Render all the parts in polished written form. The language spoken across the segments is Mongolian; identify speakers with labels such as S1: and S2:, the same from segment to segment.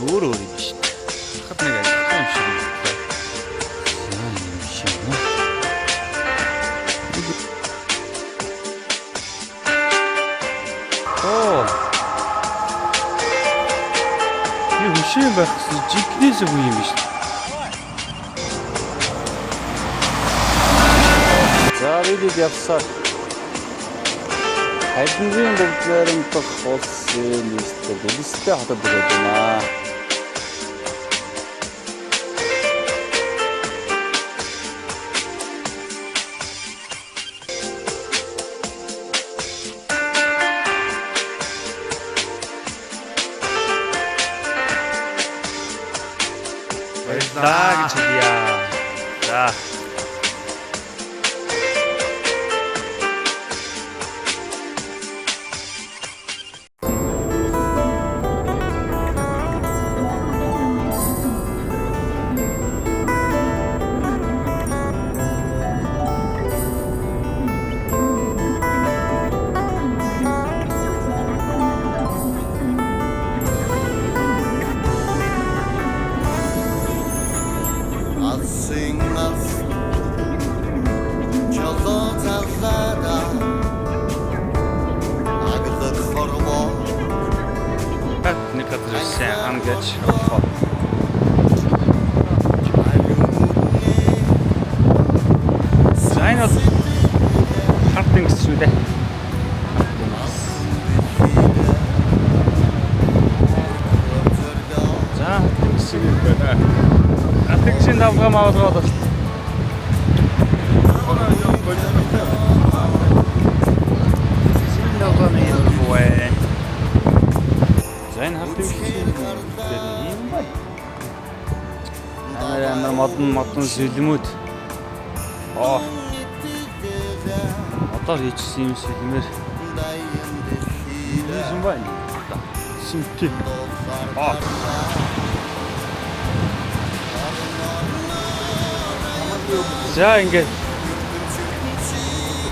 S1: өөр өөр юм шүү дээ. Хахад нэг ажиллах юм шиг юм. Хөшөө байх гэсэн жигнээс үгүй юм шүү дээ. За бид явсаар хайдны бүгдээрэнтх улсын нийслэл дэлгэцтэй хотод ирээд байна. Баярлалаа гэж хэлье. За. Атгшин давгаа маавраад. Синдавганы юуэ. Зайн хатын юм бай. Амар модон сэлмүүд. Одоо хийчихсэн юм сэлмэр. Юм бай. Симти. За ингээд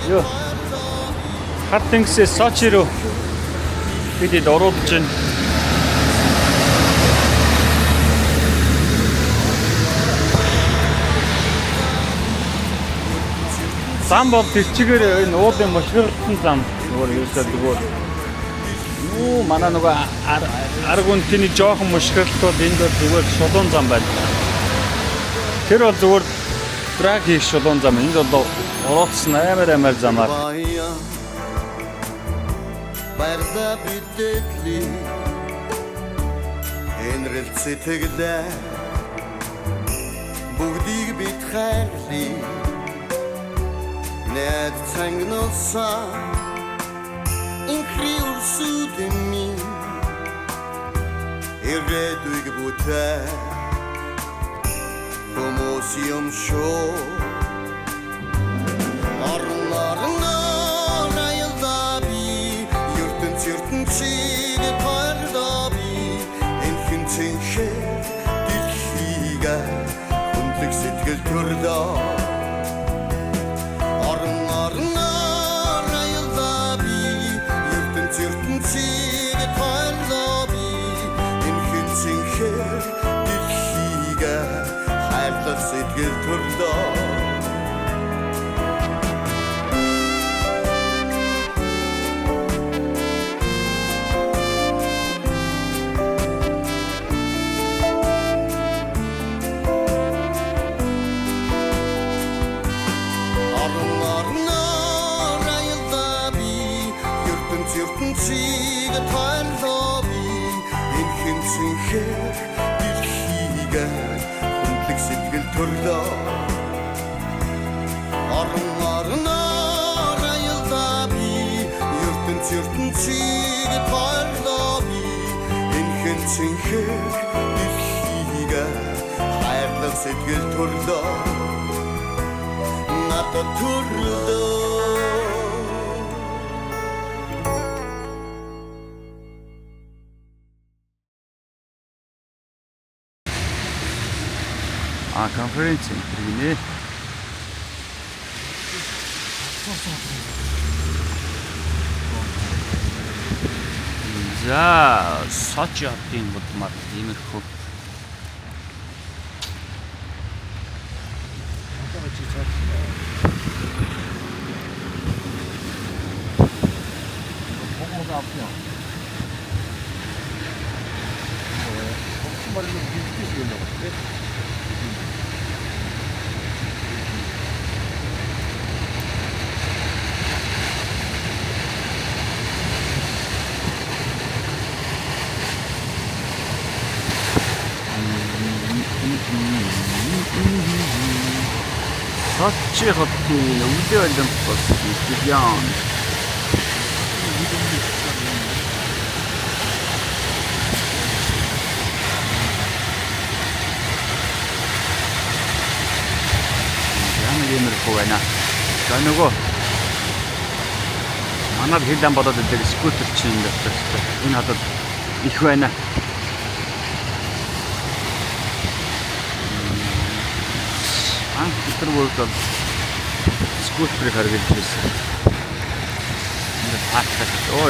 S1: ёо хатангсээ Сочи руу бидэд оруулж байна. Зам бол тэрчгээр энэ уулын мошгирсан зам нөгөө юусаад нөгөө манай нөгөө аргунтины жоохон мошгирлт бол энд бол зүгээр шулуун зам байна. Тэр бол зүгээр трак хийх шулуун зам. Энд бол оролцсон амар замаар. Баярда бидэкли энрэл цэтэглэ бүгдийг бит хайрли нэт цангноса инхриур сүдэми иргэдүг бүтэ Emotion show Arlarına rayılda bir Yurtun çiğde parda bir Enkin çenşe dilhiga Kundlik sitkil turda Arlarına rayılda bir Yurtun çiğde parda bir Enkin çenşe dilhiga Хайрлах сэтгэл төрдөө Арнарна райлда би ертөнцийн чигээ тайлоо би энхэн цэнхэр дэлхийгээ сэтгэл төрлөө Арнарна райлда би ертөнцийн чигээ тайлоо би энхэн цэнхэр дэлхийгээ хайрлах сэтгэл төрлөө надад төрлөө конференц интервью. За, Сочи хотын будмаар иймэрхүү. Сочи хотын өвлийн олимпиад стадион. Ямэрхүү байна. За нөгөө манад хилэн болоод идэг скутер чинь дотор энэ хадад их байна. Тэр бол скутерыг харагдаж байсан.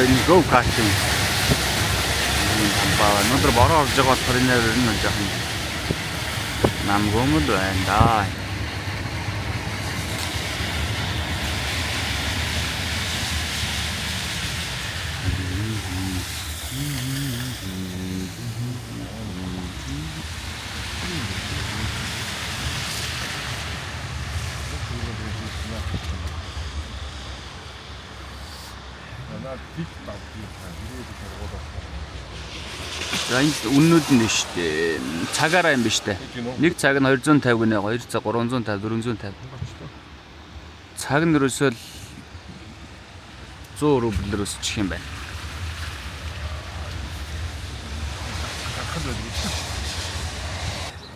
S1: Энэ go karting. Өнөөдөр бороо орж байгаа болохоор энэ нь жоохон намгомд байна да. За энэ үннүүд нь шүү дээ. Цагаараа юм биш үү? Нэг цаг нь 250 гинэ, 2 цаг 350, 450. Цаг нь ерөөсөө 100 рублээр өсчих юм байна.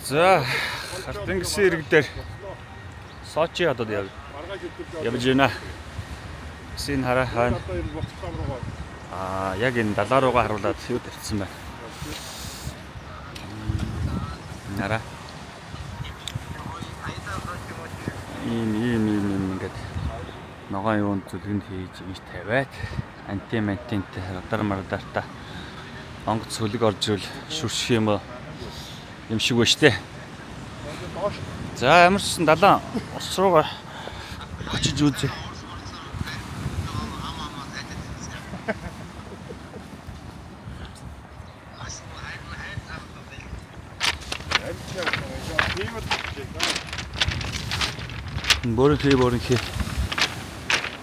S1: За, хартан гисэн ирэг дээр Сочи хотод явж байна. Син хараа хаана. Яг энэ далаа руугаа харуулад юу тавьсан байна. Нара. Ийм ингээд ногоон юунд зүлгэнд хийж ийж тавиад антимантинтэй радар мардарта онгоц сүлэг орж ирвэл шүрших юм шиг ба штэ. За ямар ч сан далаа ус руугаа очиж үзье. Борхи.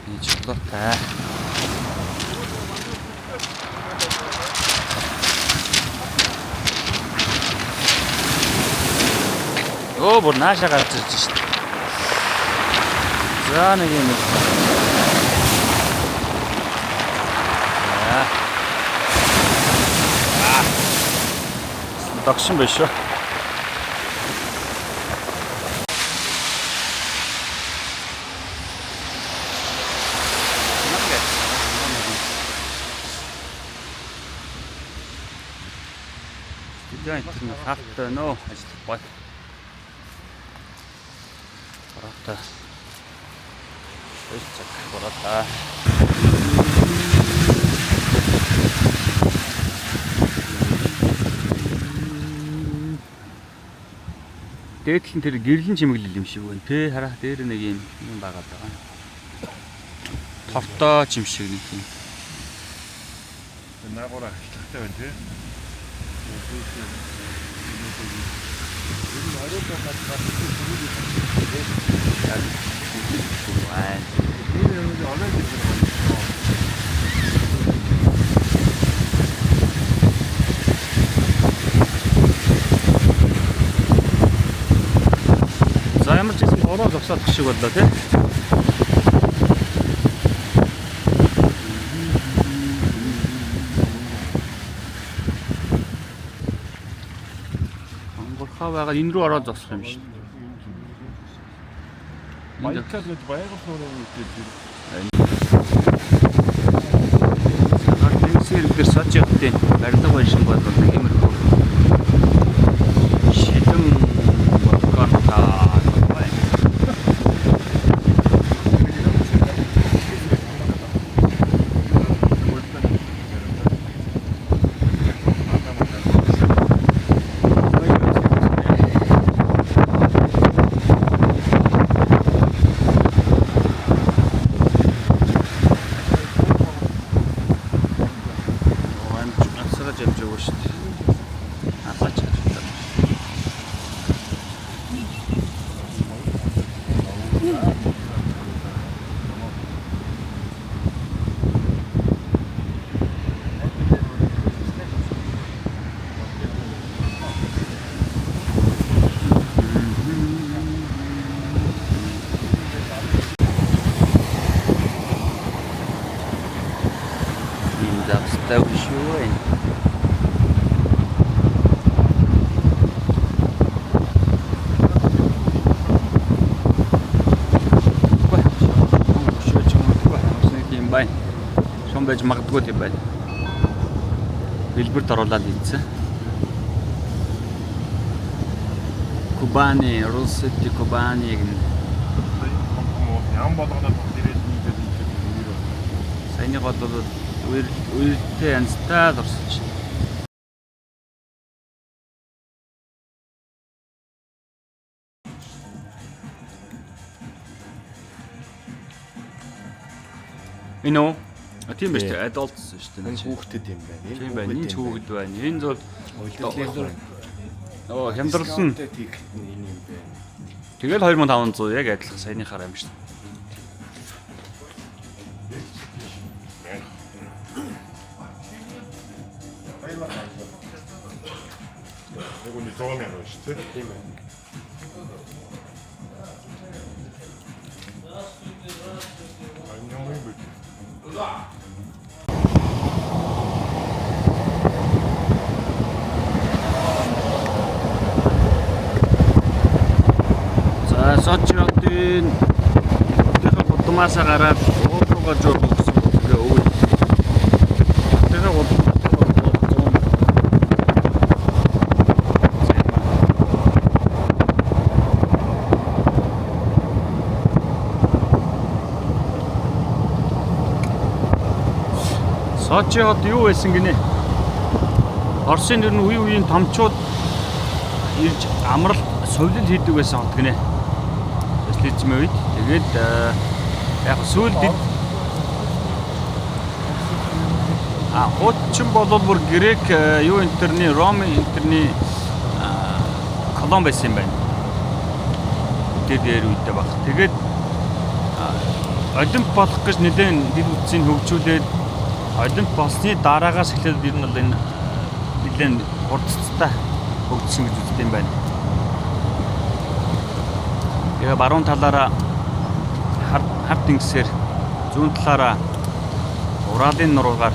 S1: Ийм чулуутай. Бүр наашаа гарч ирж шít. За нэг юм. Дагшин биш шүү. Студент нь хаттай нөө ажиллах бай. Барата. Өчиг барата. Дээдлэн тэр гэрлэн чимэглэл юм шиг байна. Тэ хараа дээр нэг юм байгаад байгаа. Тортой чим шиг нэг юм.
S2: Наагуураа хаттай байна тий.
S1: За ямар ч юм бороо зогсоох шиг боллоо тий. Хаваа энэ рүү ороод зогсох юм шүү.
S2: Баякал гэж баягал нөрөө үүтэй.
S1: Тэнгисээр дээр Сочи хотын барилга байшин бол нэг иймэрхүү шилэн болгоонтой байна. байж магадгүй юм байна. Билбэрт оруулаад ийцсэн. Кубани, Русети Кубани гэнэ.
S2: Ям болгоод ирээд нийлээд
S1: Саяны гол бол үертэй янзтай л орсож. Энэ үү? Тийм байж тээ adults шүү дээ.
S3: Хүүхдэд юм байна.
S1: Тийм байна. Энд хүүхэд байна. Энэ зөв
S3: Үйлдвэрлэлийн
S1: хямдралсан.
S3: тийм энэ юм байна.
S1: Тэгэл 2500 яг адилхан саяныхаар юм шүү дээ.
S2: Нөгөө нэг 100 мянга шүү дээ.
S3: Тийм байна.
S2: Аньяамын бит.
S1: За Сочиотын тэр Будмаасаа гараад уурлуугаа жоо гэсэн үгээ өвөө. Тэр Сочиот юу байсан гинэ? Оросын нэр нь үеийн томчууд ирж амралт совлил хийдэг байсан хот гинэ. Эслэжмээ үед. Тэгээд яг сүүлд хуучин болол бүр грек юу интерний Ром интерний колон байсан юм байна. Тэр үедээ баг. Тэгээд олимп болох гэж нэлээд дэд үтсийг хөгжүүлээд олимп болсны дараагаас эхлээд ер нь бол энэ нэлээд хурцтай хөгжсөн гэж үздэг юм байна. Тэгээ баруун талаараа харт тэнгисээр зүүн талаараа Уралын нуруугаар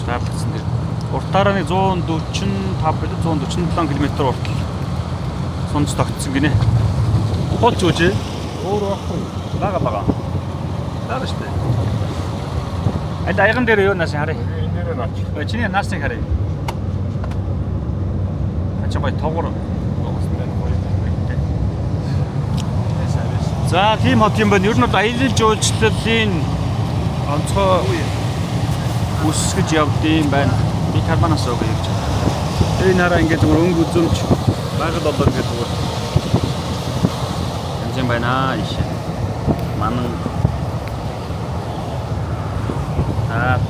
S1: шаардлагасан дэр уртаараа нэг 145 147 км уртал сунц тогтсон гинэ. Хулч үжээ.
S2: Өөр байхгүй.
S1: Бага. Лаа штэ. Аль аяган дээр юу нааш харъя.
S2: Энэ дээр наач.
S1: Чиний наасыг харъя. Ачаа тоогор. За тийм хот юм байна. Ер нь бол аялал жуулчлалын онцгой үс гэж явдсан байна. Би карбанаас өгөө гэж. Энэ хараа ингээд өнгө үзүмж багад болоо гэдэг зүгээр. Янзын байна иш. Манан Наач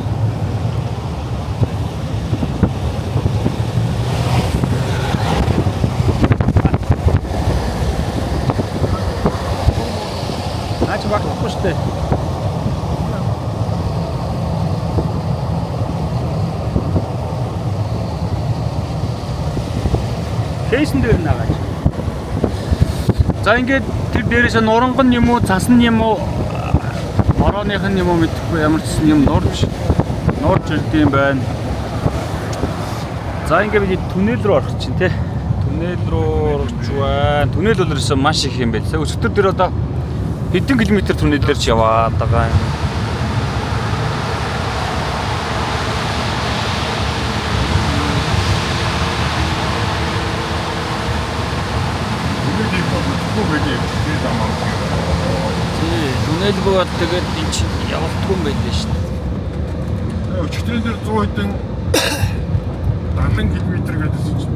S1: багтахгүй штэ. Кейсэн дээр наагач. За ингээд тэр дээрээс нуранган юм уу, цасан юм уу, борооных нь юм уу мэдэхгүй ямар ч юм нурж ирд юм байна. За ингээд бид түнэл рүү орох чинь те. Түнэл рүү орж байна. Түнэл бол ерөөсөө маш их юм байл. Өчтөр дээр одоо хэдэн километр түнэлээр ч яваад байгаа юм. Түнэлгүй бол тэгээд энэ чинь явалтгүй юм байлээ шүү дээ.
S2: Өчтөрийн дээр 100 хэдэн 70 км гэдсэн чинь.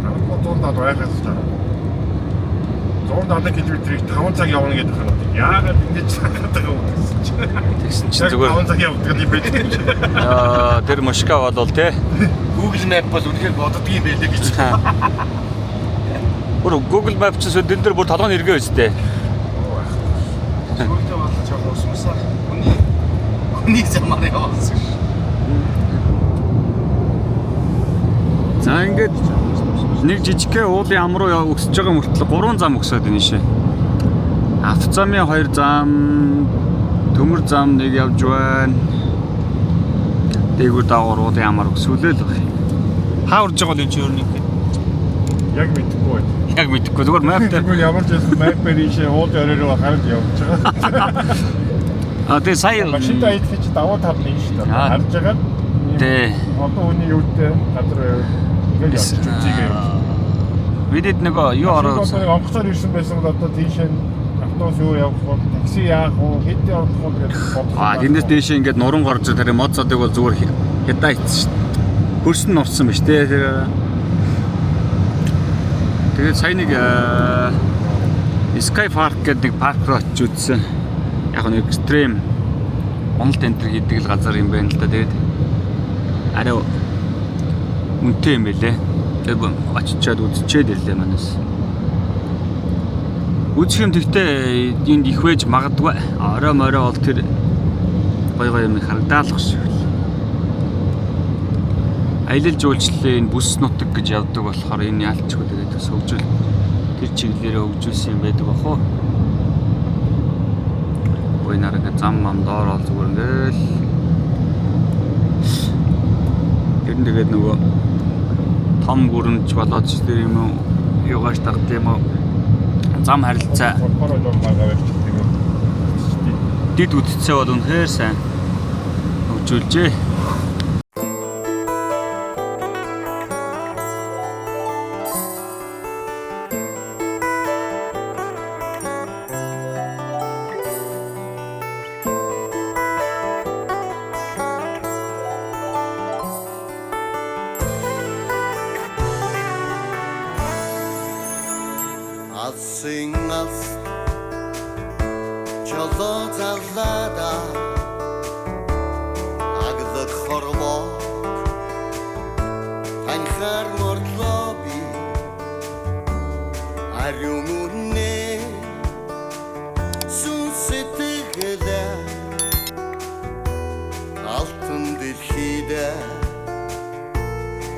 S2: Танаа 170 байхаас ч дараа. 170 км-ийг 5 цаг явна гэдэг ханаад. Яагаад ингэж цагаад байгаа юм гэсэн чинь.
S1: Тэгсэн чинь зүгээр
S2: 5 цаг явдаг юм байх.
S1: Тэр Москва бол те.
S3: Google Map бол үнэхээр боддог юм байлээ гэж.
S1: Бүр Google Map ч өдөр дээр бүр толгойн эргээ өстэй.
S3: Сүүлдээ болж байгаа усмасаа хүний замаар явуулсан.
S1: За ингээд нэг жижигхэн уулын ам руу өсөж байгаа мөртлөө 3 зам өсөд байна шээ. Автозамын 2 зам, төмөр зам нэг явж байна. Дээгүүр дагуур уулын амаар өсвөлээ л байна. Хаа урж байгаа юм чи өөр нэг.
S2: Яг мэдэхгүй байна.
S1: Яг мэдэхгүй зүгээр map дээр
S2: Тэгвэл ямар ч байсан map-ээр ийшээ уул өрөөрөө хараад явж байгаа.
S1: Тэгээ сая
S2: машинтай идэх чи давуу тал нь шүү дээ. Харж байгаа.
S1: Тий.
S2: Одоо хүний юутэй газар ингээд явчих үзье.
S1: Бидэд нөгөө юу ороод
S2: онгоцоор ирсэн байсан бол одоо тийшээ автобус юу явах вэ? Такси яах вэ? Хэд явах вэ гэж бодлоо.
S1: Тэндээс дээшээ ингээд нуран горж тэр моцодыг бол зүгээр хядаа ицсэн шүү дээ. Хөрсөн нь орсон ба шүү дээ. Тэгээд сая нэг Sky Park гэдэг нэг парк руу очиж үзсэн. Яг нь экстрем Монголд энтер хийдэг л газар юм байна л да. Тэгээд арай үнэтэй юм байлээ. Тэгээд очичоод үзчихэд ирлээ манаас. Үзэх юм тэгтээ энд их вэж магадгүй. Орой морой бол тэр гой юм харагдаалах шиг л. Аялал жуулчлалын бүс нутаг гэж явдаг болохоор энэ ялчгүй тэгээд хөгжүүл тэр чиглэлээрээ хөгжүүлсэн юм байдаг баху. Ой нарага зам мам доорол зүгээр ингээл. Тэгээд нөгөө том гүрэнч болоод ч тэр юм уу юугаш тагт юм уу зам харилцаа дид үтцээ бол үнэхээр сайн хөгжүүлжээ.
S4: Singers Chalotallada Agda Khorbo Ankhar Mortlobi Arumune Sunsetigede Altın dilhide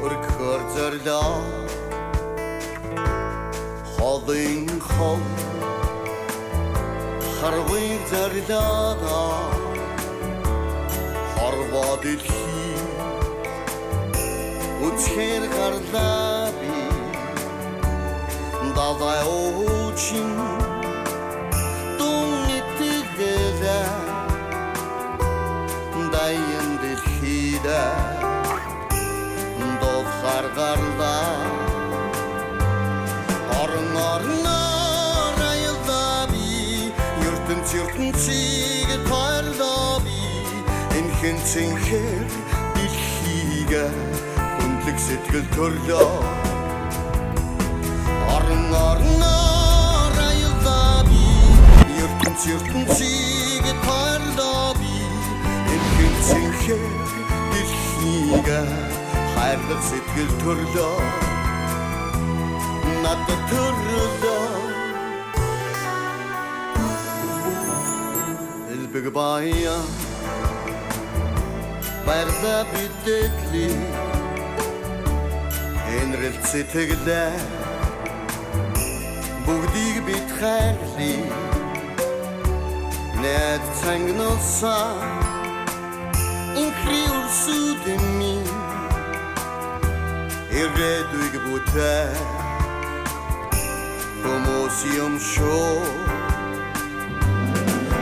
S4: Urkordorda Holding home Harving Zardada Harvadilhi Utsker Gardabi Daday Ochin Dungitigede Dayan Dilhide Dovsar Garda Arnar ayıldabi Yurtun çırtın çiğe tardabi Enkin çenker dilhige Undlik setkil törda Arnar ayıldabi Yurtun çırtın çiğe tardabi Enkin çenker dilhige Hayırlık setkil törda Надад төрлөө Элбэг баяа Баярда бидэдли Энрэл сэтгэлээ Бүгдийг бид хайрли Нэд цангнуулсан Инхри урсүүдэн минь Ирээдүйг бүтээ Komosium show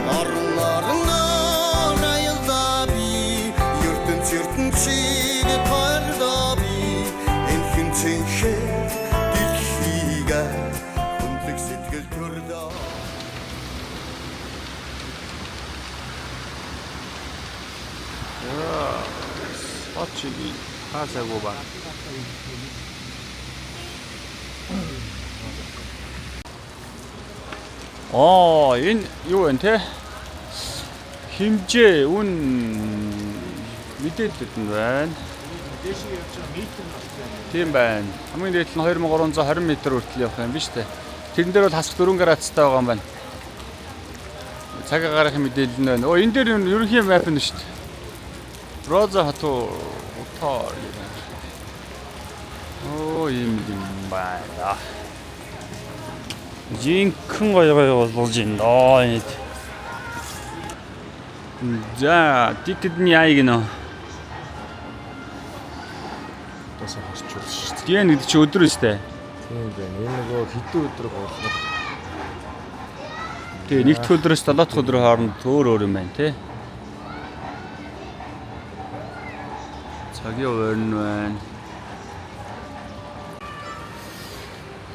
S4: Arnar ayıldabi Yurtun çırtın çiğe pardabi Enkin çenşer dilhige Kundlik setkil turda
S1: Очиги хасаагүй ба. Энэ юу вэ те? Химжээ үн мэдээлэлд нь байна.
S2: Дэшиг явж байгаа метр нь
S1: Тийм байна. Хамгийн дээд нь 2320 м хүртэл явах юм биш үү? Тэрэн дээр бол хасах 4 градустай байгаа юм байна. Цагаа гаргах мэдээлэл нь байна. Энэ дээр ерөнхий мап нь шүү дээ. Роза хатуу утаа. Ийм юм байна. Жинхэнэ гоё болж байна. За, тикет нь яа гинэ?
S2: тасаа хасчихвол шүү дээ.
S1: Тийм гэдэг чи өдөр өстэй.
S2: Тийм байна. Энэ нөгөө хэдэн өдөр болох
S1: Тэгээ нэгд өдрөөс 7 дахь өдрийн хооронд өөр юм байна тий. Цагийн өрн байна.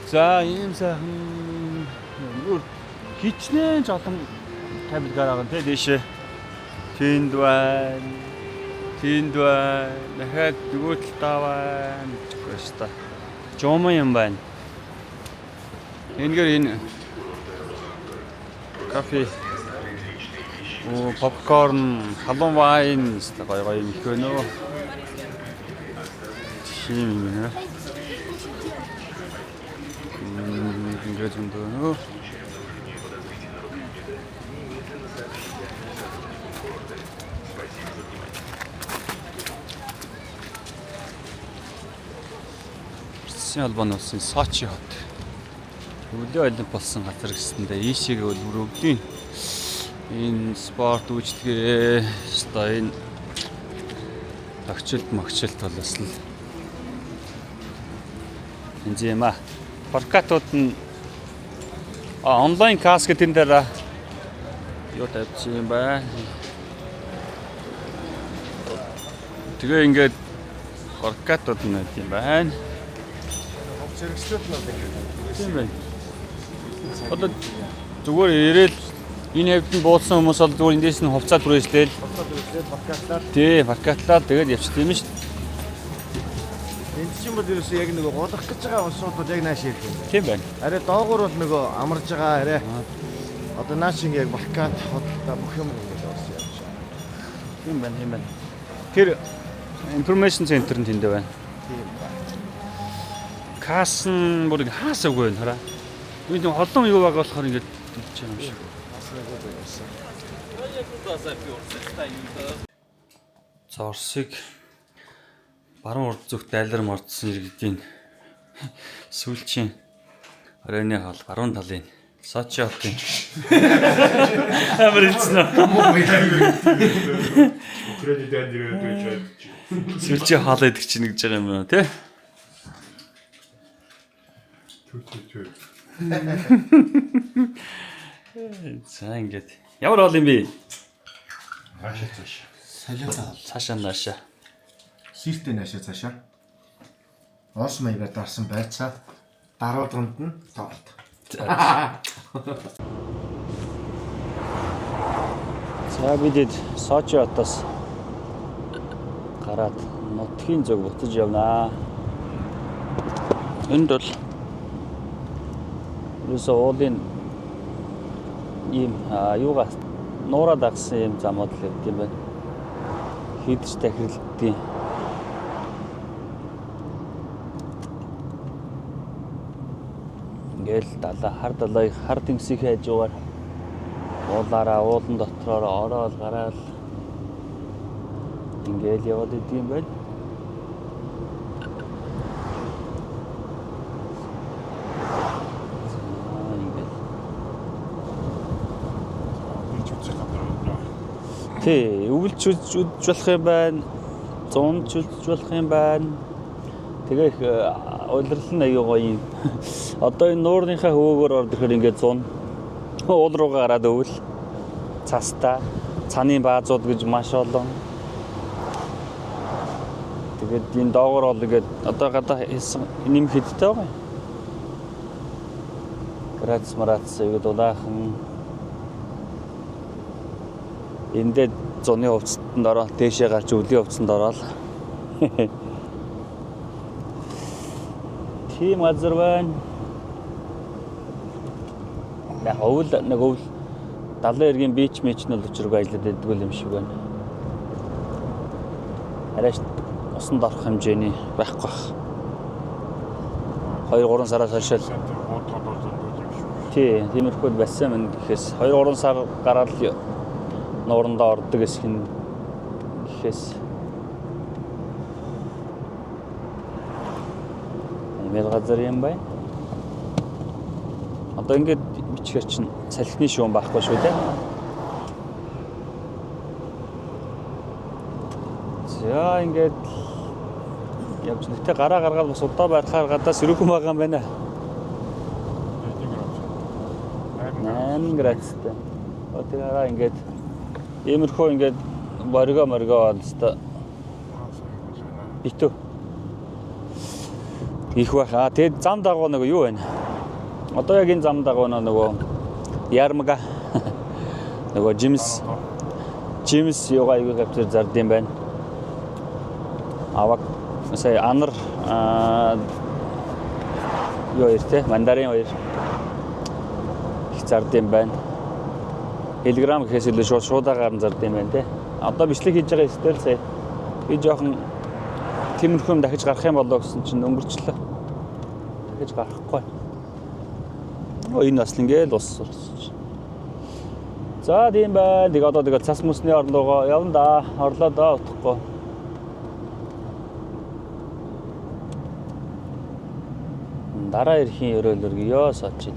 S1: За ийм сайхан өөр хичнээн жолон тавил гараагаа тий дэшээ. Тэнд байна. Тэнд байна. Дахиад нөгөө талдаа байна. Гөөста. Жом юм байна. Энгээр энэ кофе, попкорн, халуун вайн гоё гоё юм их байна. Тийм юм нэ. Ингээд зөндөө. Албан улсын Сочи хот. Өглөө олимп болсон газар гэсэндээ ийшээгээ бол өрөвдийн энэ спорт үйлчлэгээ өстой энэ тогтчлт бол бас л энэ юм а. Паркатууд нь онлайн каскетын дээр юу тавьчих юм бэ? Тэгээ ингээд паркатууд нь юм байна.
S3: Зэрэгчлүүд нь
S1: Тийм байна. Одоо зүгээр ирээл энэ хэвд нь буудсан хүмүүс бол зүгээр эндээс нь хувцаад түрээслээл.
S3: паркатлаад
S1: Тий, паркатлаад тэгээд явчихсан юм шүү дээ.
S3: энд чинь бол ерөөсөө яг нөгөө голох гэж байгаа усууд яг нааш ирэх юм.
S1: Тийм байна.
S3: Арай доогуур бол нөгөө амарж байгаа арай. Одоо нааш ингэ яг паркат хотлоо бүх юм ингэ болсон явж байгаа.
S1: Тийм байна, тийм байна. Тэр information center нь тэнд байна.
S3: Тийм байна.
S1: Касн бүр хаасаагүй байна хараа. Үгүй нэг холон юу байгаа болохоор ингэж хэлж байгаа юм шиг. За Оросыг баруун урд зүгт айлар мордсон иргэдийн сүүлчийн оройны хол баруун талын Сочи хотын амар хэлсэн. Сүүлчийн хоол идэх чинь гэж байгаа юм байна тий. За ингээд ямар бол юм бэ? Цаашаа наашаа.
S3: Хийртэй наашаа цаашаа. Оос маягаар дарсан байцаа даруудганд нь тоолт.
S1: За бид Сочи хотоос гараад нутгийн зүг буцаж явнаа. Энд бол юусаа уулын ийм юугаа нуураа дагсан юм замууд л гэдэг юм байна. Хийдэж тахирлтын ингээл хар далай хар тэнгисийн хажуугаар уулаараа уулан дотроор ороод гараад ингээл яваад идэм байна. Тий, өвлж үзэж болох юм байна. Зунж үзэж болох юм байна. Тэгээ их уйлрал нь аяа гоё юм. Одоо энэ нуурныхаа хөвөөгөр орд ирэхээр ингээд зун уул руугаа гараад өвл. Цастаа, цаны баазууд гэж маш олон. Тэгээд энэ доогоор бол ингээд одоо гадаа хийсэн нэм хэдтэй байгаа юм. Грац марац аяа дулаахан эндээ зуны хувцастанд ороо дээшээ гарч өвлийн хувцанд ороод тийм газар байна. Яг өвл нэг өвл далайн эргийн бич мэч нь л өчрөг ажиллаад байдгүй юм шиг байна. Арайш усанд орох хэмжээний байхгүй бах. 2-3 сараас хойш л тий, тиймэрхүү байсан мэн гэхээс 2-3 сар гараад нуурандаа ордог эсхин гэхээс мэл газар юм байна. Одоо ингээд бичгээр чинь салхины шуун байхгүй шүү дээ. За ингээд явж нэгтэй гараа гаргаад бас удаа байхаар гадаас өрөөхөн байгаа юм байна. 8 градустай. Одоо ингээд иймэрхүү ингээд моргоо болстой. Битүү. Их баха. Тэгээд зам дагуу нэг юу байна? Одоо яг энэ зам дагуу нөгөө ярмага нөгөө Жимс юугаа аягүй гавчир зард юм байна. Аваг сая анар юу иртэ мандарин хоёр их зард юм байна. Телеграм гэхээс илүү шуудагаар нь зард юм байна те. Одоо бичлэг хийж байгаа эсвэл сая би жоохон тиймэрхүү юм дахиж гарах юм болоо гэсэн чинь өнгөрчлөө. Дахиж гарахгүй. Энэ бас ингээл ус сурч. За тийм байна. Тэг одоо тэгээд цас мөсний орлогоо явна да. Орлоо да утахгүй. Дараа эрхийн өрөөлөргийё сочид.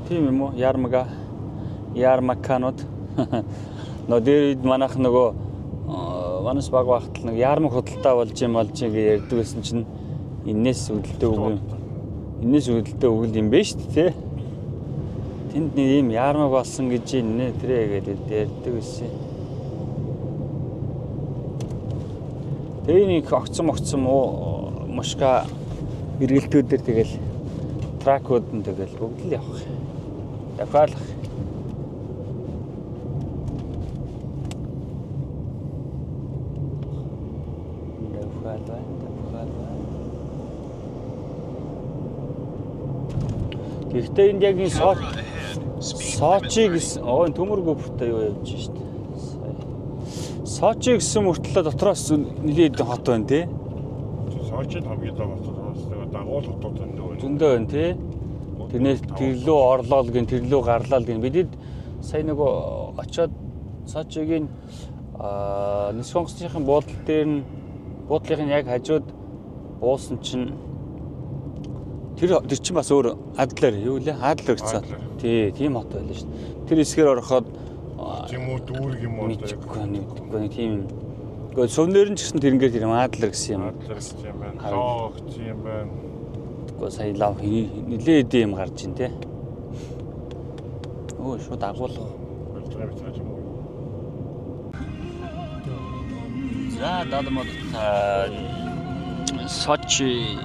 S1: Тийм юм уу? Ярмаканууд. Нодэрид манайх нөгөө манас баг багтал нэг ярмаг худалдаа болж гэж ярьдаг гэсэн чинь энээс үүдэлтэй үг юм байна шүү дээ. Тэнд нэг юм ярмаг болсон гэж нэ тэрэ гэдэг ярьдаг байсан. Тэгээ нэг огцом мушка эргэлтүүдээр тэгэл тракууд нь тэгэл бүгд л явах. Дахиалах. Гэхдээ энд яг энэ Сочи гэсэн энэ төмөр гүпртэй юу явж штэ. Сочи гэсэн мөртлөө дотроос нэлээд хот байна тий.
S2: Сочид хамгийн дагуултай дагуул хотууд
S1: зөндөө байна тий. Тэрнээс тэрлүү орлол гин тэрлүү гарлал гин бидэд сая нөгөө очоод Сочигийн Нисхонгсныхын буудлын яг хажууд буусан чинь тэр чинь бас өөр Адлер юу лээ? Адлер гэсэн. Тий, тийм хот байлаа шүү дээ. Тэр хэсгээр ороход
S2: тийм үү дүүрэг юм уу?
S1: Үгүй тийм. Гэхдээ сувнэр нь ч гэсэн тэрнгээр тэр Адлер гэсэн юм.
S2: Адлер гэсэн юм байна. Лог юм байна.
S1: Гэхдээ сая лав нилээд юм гарч ин тий. Өө шууд агуул. За дадмад Сочи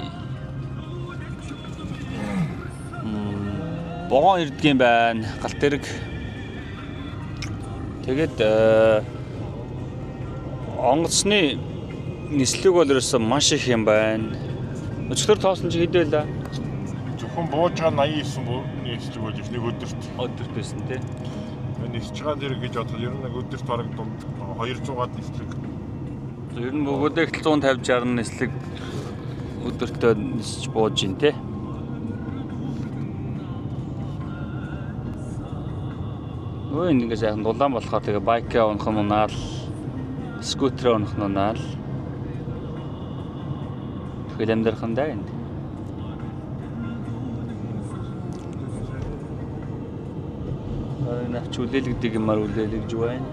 S1: богон ирдэг юм байна. Галт тэрэг. Тэгээд онгоцны нислэг бол ерөөсөө маш их юм байна. Өчигдөр тоосон чи хэд байлаа?
S2: Зөвхөн бууж байгаа 89 нислэг бол нэг өдөрт.
S1: Өдөрт байсан тий.
S2: Нисэж байгаа дэр гэж бодоход ер нь нэг өдөрт бараг 200-аад нислэг.
S1: Ер нь бүгдээ 150-60 нислэг өдөртөө нисэж бууж ин тий. Өө ингэж яг дулаан болохоор тэгээ байкаа унах нь унаал, скутер унах нь унаал. Тэгэл амьдрах нь даа энэ. Навч үлээлгдэг юмар үлээлгэж байна.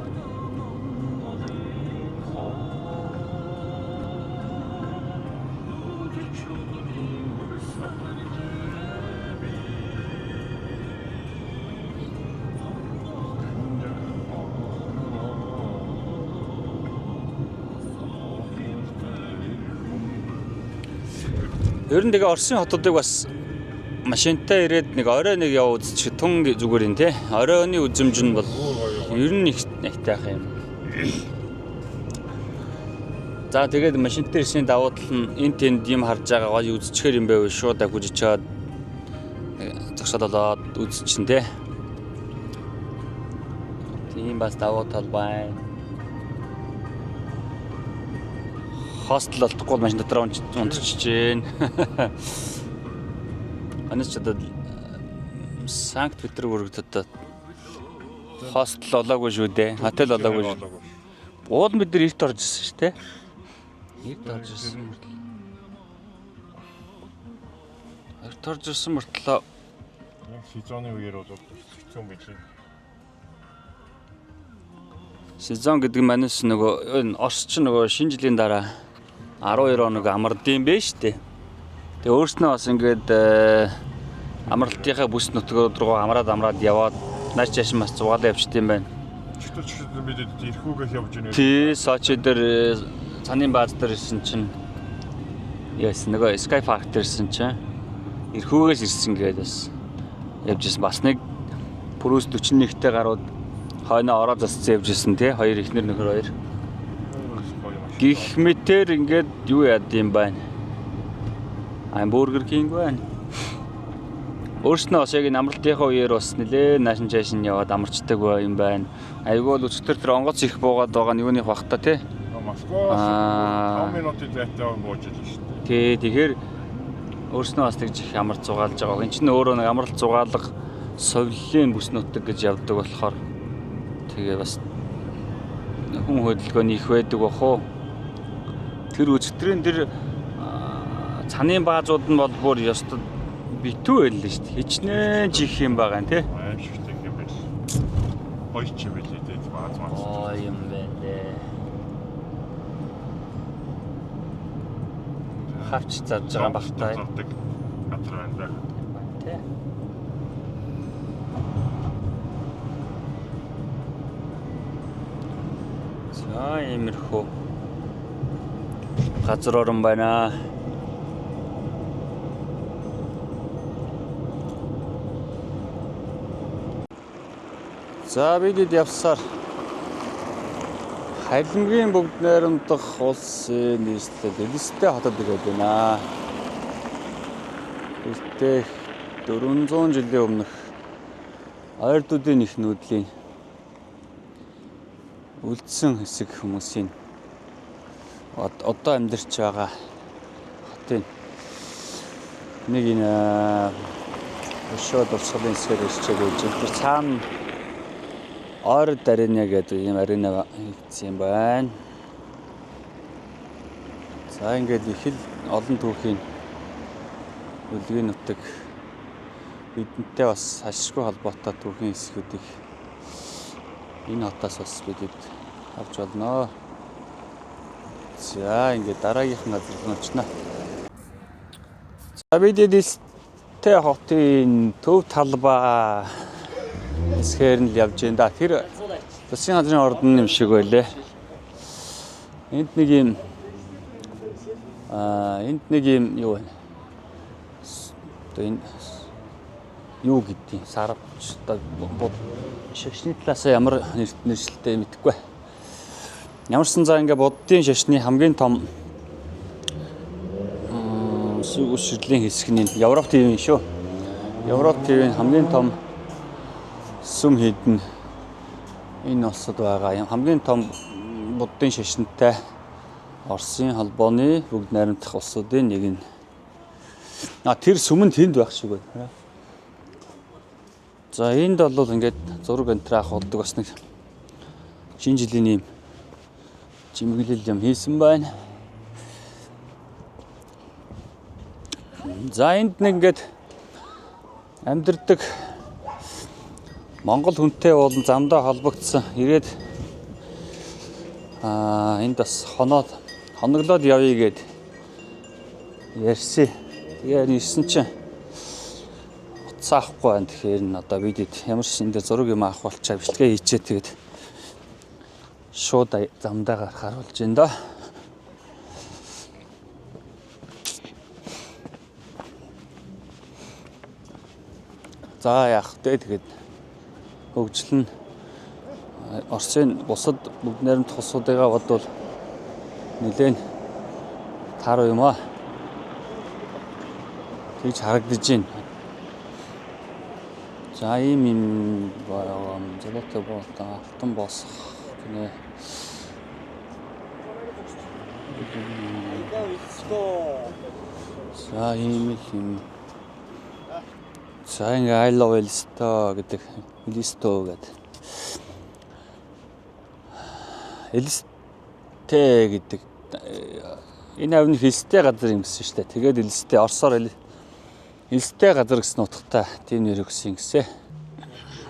S1: Ер нь тэгээ Оросын хотуудыг бас машинтай ирээд нэг орой нэг яв үзчих тун зүгээр юм те. Оройны үзэмж нь бол ер нь их тайх юм. За тэгээд машинтай ирсний давуу тал нь энэ тэнд юм харж байгаа гол үзчихэр юм байв шууд агуулж чаад зогсоод болоод үзчихэн те. Тийм бас давуу тал байна. Хостел олдохгүй машин дотор унтчих чинь. Анаас ч одоо Санкт Петербургт одоо хостел олоогүй шүү дээ. Хотел олоогүй шүү. Уул бид нар эрт орж ирсэн шүү дээ. Эрт орж ирсэн мөртлөө. Эрт орж ирсэн мөртлөө
S2: яг сезоны үеэр бол хэцүү юм биш.
S1: сезон гэдэг нь манайс нөгөө энэ Орос ч нөгөө шинэ жилийн дараа 12 хоног амардсан бэ штэ. Тэгээ өөрснөө бас ингээд амралтынхаа бүс нутгаар руу амраад яваад нааш чааш бас зугаалаа явчихсан юм байна.
S2: Чөтөлчд мэдээд ирхүүгээс явж байна.
S1: Тий, Сочи дээр цанын бааз дээр ирсэн чинь яасан нөгөө Sky Park дээр ирсэн чинь ирхүүгээс ирсэн гэдэг бас явж ирсэн. Бас нэг Прус 41-тэй гарууд хойноо ороо засцсан явж ирсэн тий. Хоёр ихнэр нөхөр хоёр. Гих мэтэр ингээд юу яад юм байна. Бургер Кинг байна. Өөрснөө бас яг энэ амралтынхаа үеэр бас нэлээ наашин чаашин яваад амарчдаг юм байна. Айгүй л өчтөр тэр онгоц их буугаад байгаа нь юуных бах та тий.
S2: Москваас 5 минутын зайтай бууж ирсэн шүү дээ.
S1: Тий, тэгэхээр өөрснөө бас тэгж их амарч зугаалж байгаа. Энд чинь өөрөө нэг амралт зугаалга совлын бүс нутаг гэж явдаг болохоор тэгээ бас хүн хөдөлгөөний их байдаг бах уу. Тэр өчтөрийн тэр цанын баазууд нь бол бүр ёстой битүү байлаа шүү дээ. Хичнээн жих юм байгаа нэ тий.
S2: Аимшигтэй юм байл. Хоёр ч юм байлээ тий бааз маа.
S1: Оо юм байлээ. Хавч зарж байгаа багтай.
S2: Газар байна байх.
S1: Тий. За иймэрхүү газар орон байна. За бид явсаар Харилмгийн бүгд найрамдах улсын нийслэл Элистэй хотод ирээд байна. Элистэй 400 жилийн өмнөх ойрдуудын их нүүдлийн үлдсэн хэсэг хүмүүсийн одоо амьдарч байгаа хотын нэг энэ өшөө дурсгалын хэсгээр ирчээд байж байна. Тэр цаана Ор дарина гэдэг юм арина хийгдсэн юм байна. За ингээд их л олон түүхийн үлгийн нутаг бидэнтэй бас ашиггүй холбоотой түүхийн хэсгүүдийг энэ хотоос бас бидэд авч болно. За ингээд дараагийнхан газар руу очно. За бидэд Элистэй хотын төв талбай хэсгээр нь явж байна да. Тэр засгийн газрын ордон юм шиг байлээ. Энд нэг юм юу вэ? Одоо энэ юу гэдгийг сарвч одоо шашны талаас ямар нэршилтэй мэдэхгүй. Ямарсан за ингээ буддын шашны хамгийн том ширлийн хэсэг нь Европ ТV шүү. Европ ТV-ийн хамгийн том сүм хийдэн энэ улсад байгаа юм. Хамгийн том буддын шашинтай Оросын холбооны бүгд найрамдах улсуудын нэг нь. Тэр сүм нь тэнд байх шиг байна. За энд бол ингээд зураг энтрах болдог бас нэг шинэ жилийн юм чимэглэл юм хийсэн байна. За энд нэг ингээд амьдардаг Монгол хүнтэй болон замдаа холбогдсон ирээд энд бас хоноглоод явъя гэд ярьсан. Тэгээ нэрсэн чинь утсаа авахгүй байна. Тэгэхээр н одоо бидэд ямар ч энэ зураг юм авах болчаа бичлэгээ хийчээ тэгээд шууд замдаа гарахаар болж байна да. За яах вэ тэгээд хөгжил нь Оросын бусад бүгд найрамдах улсуудыгаа бодвол нэлээд тааруу юм аа. Тэгж харагдаж байна. За ийм золотой болоо алтан босох гэнэ. За ийм юм. За ингээ I love Elista гэдэг Elisto гэдэг. Элистэй гэдэг энэ авны Элистэй газар юм гэсэн шүү дээ. Тэгээд Элистэй Оросоор Элистэй газар гэсэн утгатай тийм нэр өгсөн гэсэн.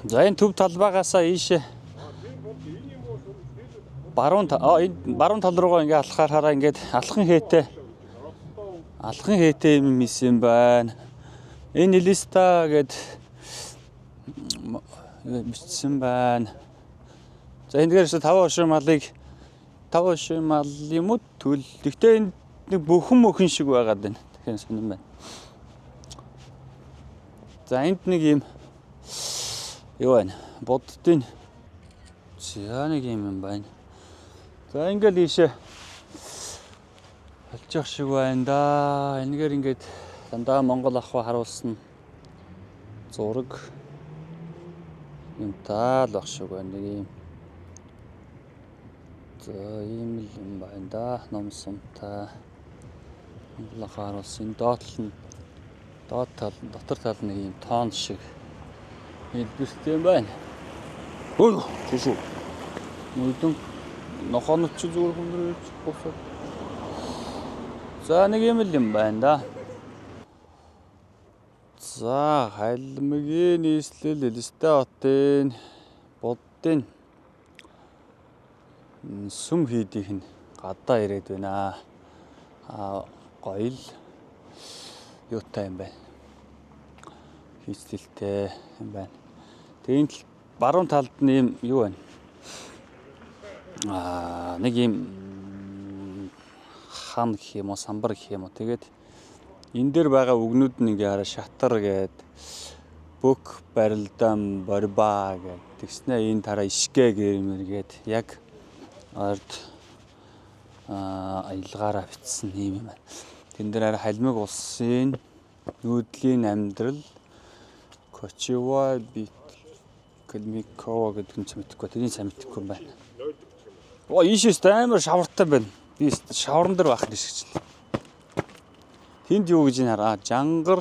S1: За энэ төв талбайгаасаа ийшээ баруун тал руугаа ингээ алхахаараа ингээд алхан хээтэй юм исэн байна. Энэ Элиста гэд бичсэн байна. За энэ дээрээс 5 ошин мал юм уу төл. Гэхдээ энэ нэг бүхэн шиг байгаад байна. Тэгэхээр сонирн байна. За энд нэг юм юу байна? Буддын нэг юм байна. За ингээл ийшээ олчих шиг байна да. Энэгээр ингээд дандаа Монгол ахва харуулсан зураг юм таал баг шиг байна. Нэг юм. За ийм л юм байна да. Номсонтай Монгол ахва харуулсан дотор тал нэг юм тоон шиг хэлбэртэй юм байна. Ой, чүшүү. Нүдэн нохонот ч зүгээр хүндрэж босоо. За нэг юм байна да. За хайлмгийн нийслэл Элистэй хотын буддын сүм хийдийнх нь гадаа ирээд байна. Гоё л юутай юм байна. Хийцлэлтэй юм байна. Тэгээд баруун талд нь юм юу байна? Нэг юм хан гэх юм уу, самбар гэх юм уу. Тэгээд энэ дээр байгаа үгнүүд нь ингээ хараа шатар гээд бөк барилдан борба гээд тэгснэ энэ тараа ишгэ гэрмэргээд яг ард аялгаараа бичсэн юм байна. Тэн дээр хараа халимаг улсын нүүдлийн амьдрал Кочива бит Калмикова гэдэг нь мэдхгүй. Тэрийг сайн мэдхгүй юм байна. Оо ийшээс амар шавартай байна. Би шавран дээр байх нь шигчлээ. Тэнд юу гэж хараа? Жангар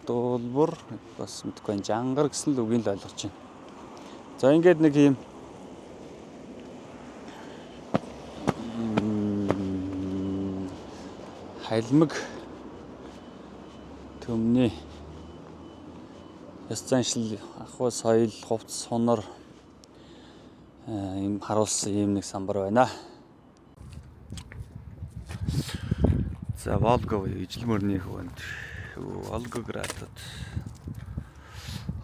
S1: дуулбар бас мэдгүй. Жангар гэсэн л үгийг л ойлгож байна. За ингээд нэг юм халимаг төмний ястаншил ахуй соёл хувцс сонор ийм харуулсан ийм нэг самбар байна. За Волгов ижил мөрний хөвөнд Волгоградад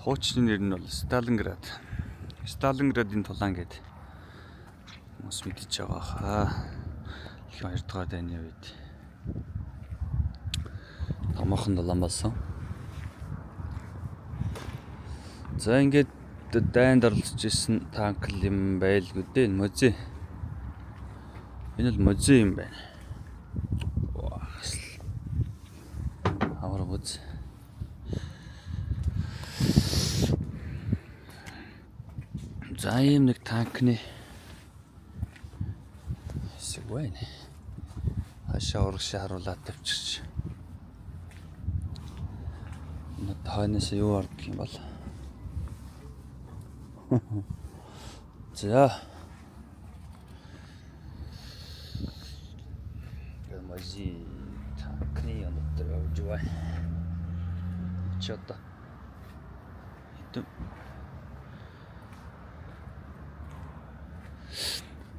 S1: хуучны нэр нь бол Сталинград. Сталинградын тулаан гэдэг хүмүүс мэдчихэж байгаа хаа. 2 дугаар дайны үед томоохон тулаан болсон. За ингээд дайнд оролцож исэн танк юм байлгүй дээ. Музей. Энэ л музей юм байна. Авар музей. За ийм нэг танкны хэсэг байна. Хашаа урагшаа харуулаад тавьчих. Энэ тойноос юу ордог юм бол? За. Гэмэзи танкны өнөтөр явж байна. Чото. Итэн.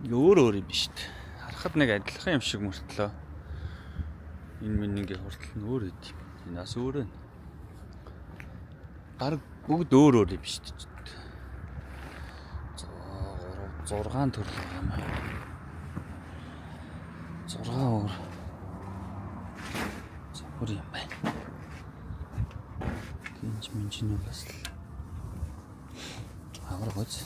S1: Өөр юм биш үү? Харахад нэг адилхан юм шиг мөртлөө. Энэ минь ингээ хурдл нь өөр үт юм. Энэ бас өөр нь. Гар бүгд өөр юм биш үү? 6 төрөл юм. 6 өөр. Зөвхөн юм байна. Гинж бас авар гоц.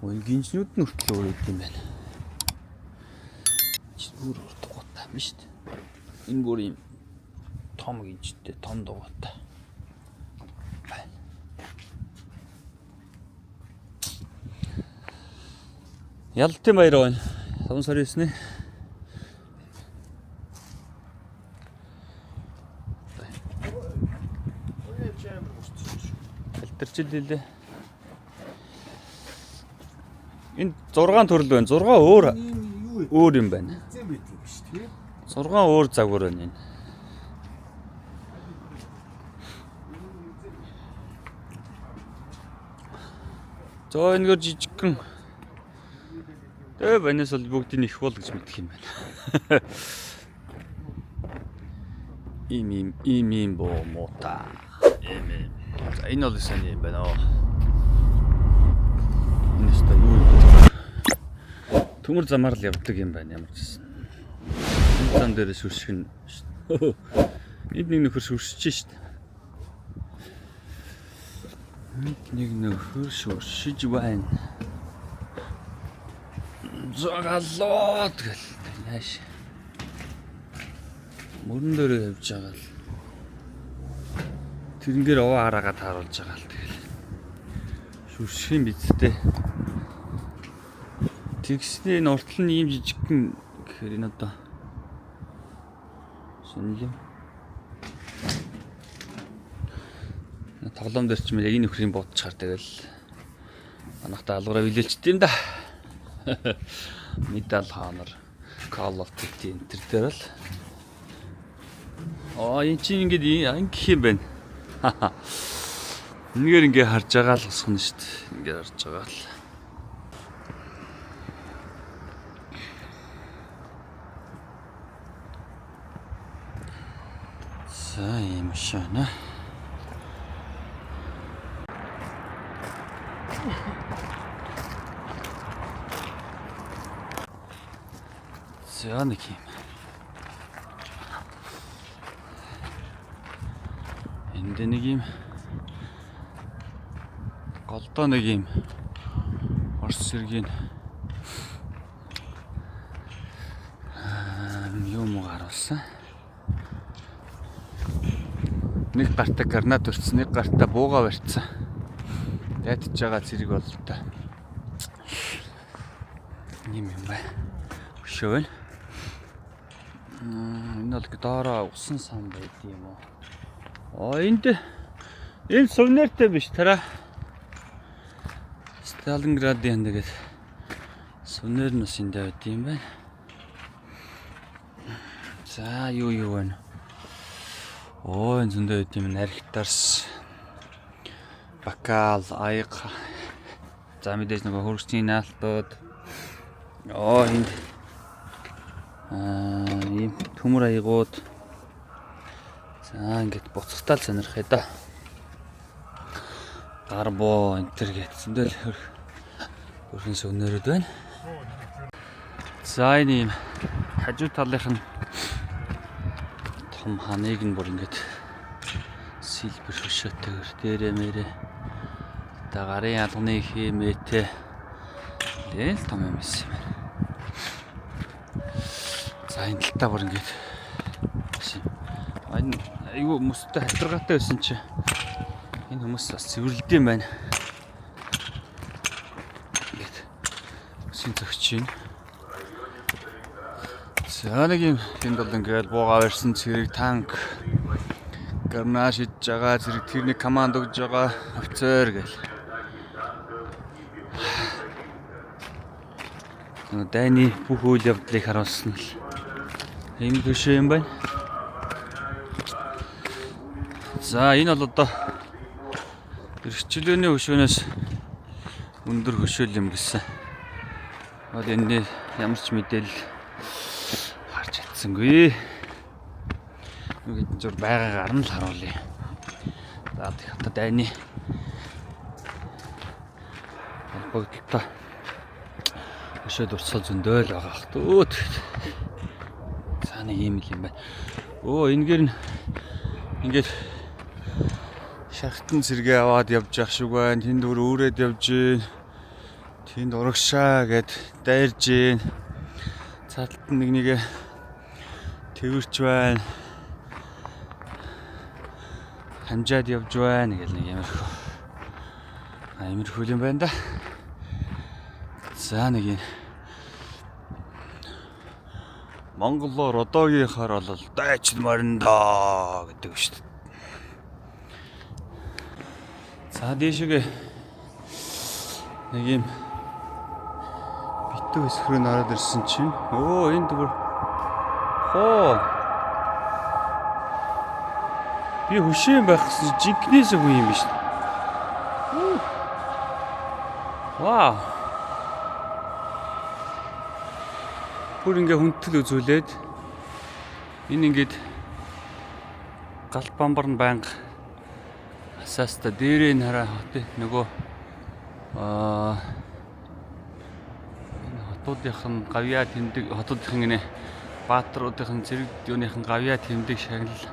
S1: Гинжнүүд нь хүртэл өөр юм байна. Өөр дугуйтай юм шүү дээ. Энэ бүр юм том гинжтэй, том дугуйтай. Ялтын баяр байна. 5 сарын 9-ний. Хэлтэрчил хэлээ. Энд 6 төрөл байна. 6 өөр юм байна. 6 өөр загвар байна энэ. Зоо энэгээр жижигхэн. Банаас бол бүгдийг их бол гэж мэдэх юм байна. Ийм боо мота. За энэ бол сайн юм байна. Энэ өстө юу юм бэ? Төмөр замаар л явдаг юм байна ямар ч гэсэн. Энэ зам дээр шүршгэн. Энд нэг нөхөр шүршиж шít. Нэг нөхөр шүршиж байна. Зогалоод гэл яаш. Мөрөн дээр явж байгаа л. Тэрнгээр овоо хараагаа тааруулж байгаа л тэгэл. Шүршийн бицтэй. Тэгсний нуртал нь ийм жижигхэн гэхээр энэ одоо шинэлэм. Тоглоом дээр ч юм яг энэ нөхрийн бодчихар тэгэл манайхтай алгаараа билээлчт юм да. Медал ханар Call of Duty энэ дээр л. Энэ чинь ингээд гэх юм байна. Нэгээр ингээ харж байгаа л босгоно шүү дээ. Ингээ харж байгаа л. За юм шана. За нэг юм. Энд нэг юм. Голдоо нэг юм. Орс сэргийн юм гаруулсан. Нэг гартаа гранат өрцсөн, нэг гартаа бууга барьцсан. Ядж байгаа зэрэг бол та. Юм байна. Өшөө байна. Энэ бол доороо усан сан байд юм уу? Энэ сувнэртэй биш тараа. Сталинградын тэгээд сувнэр нь энд байд юм байна. За юу байна? Энэ зөндөө байд юм нархитарс. Бакал, аяг. За мэдээж нөгөө хөргөчийн наалтууд. Энд ийм төмөр аягууд. За ингээд буцахтаа л сонирхъя да. Гарбоо энэ төр гэсэн дэл хөрхэн сөвнөрөд байна. За энэ ийм хажуу талынх нь том ханыг нь бүр ингээд силбэр хөшөөтэйгэр дээрээ мэрээ та гарын алганы хэмээтэй дээл том юм байсан юм байна. За энэ талтаа бүр ингээд энэ айгүй хүмүүстэй хатаргаатай байсан чи энэ хүмүүс бас цэвэрлэдэм байна. Ингээд үсгийн зөгч юм. За нэг юм тэнд бол ингээд буугаа барьсан цэрэг танк гарнаа шидж байгаа зэрэг тэрний команд өгж байгаа офицер гэл. Дайны бүх үйл явдлыг харуулсан л ийм хөшөө юм байна. За энэ бол одоо эрхчлөөний хөшөөнөөс өндөр хөшөөл юм гэсэн. Вот энэ ямар ч мэдээлэл харж чадсангүй. Юу гэдэг зур байгаагаар нь л харуулъя. За одоо дайны холбогдлолтой хөшөөд урсгал зөндөө л байгаа ах төө. За нэг юм байна. Энэгээр нь ингээд шахтан зэрэгээ аваад явж явах шиг байна. Тэнд өөрөөд явж гин. Тэнд урагшаа гэд дайрж гин. Цааталт нэгээ тэрч байна. Хамжаад явж байна гэл нэг ямархуу юм байна да. За нэг юм Монголоор одоогийнхаар бол дайчмаар даа гэдэг шүү дээ. За дэшегээ нэг юм битүү эсхрэн ороод ирсэн чинь энэ зүгээр би хөшөө байх гэсэн жинкнээс үгүй юм биш. Вау. Бүр ингээ хүндэл үзүүлээд энэ ингээд галт бамбар нь байнга асааста дээрээ нь хараа хот нөгөө хотуудын гавьяа тэмдэг хотуудын нэ баатруудын зэрэг юуныхан гавьяа тэмдэг шагнал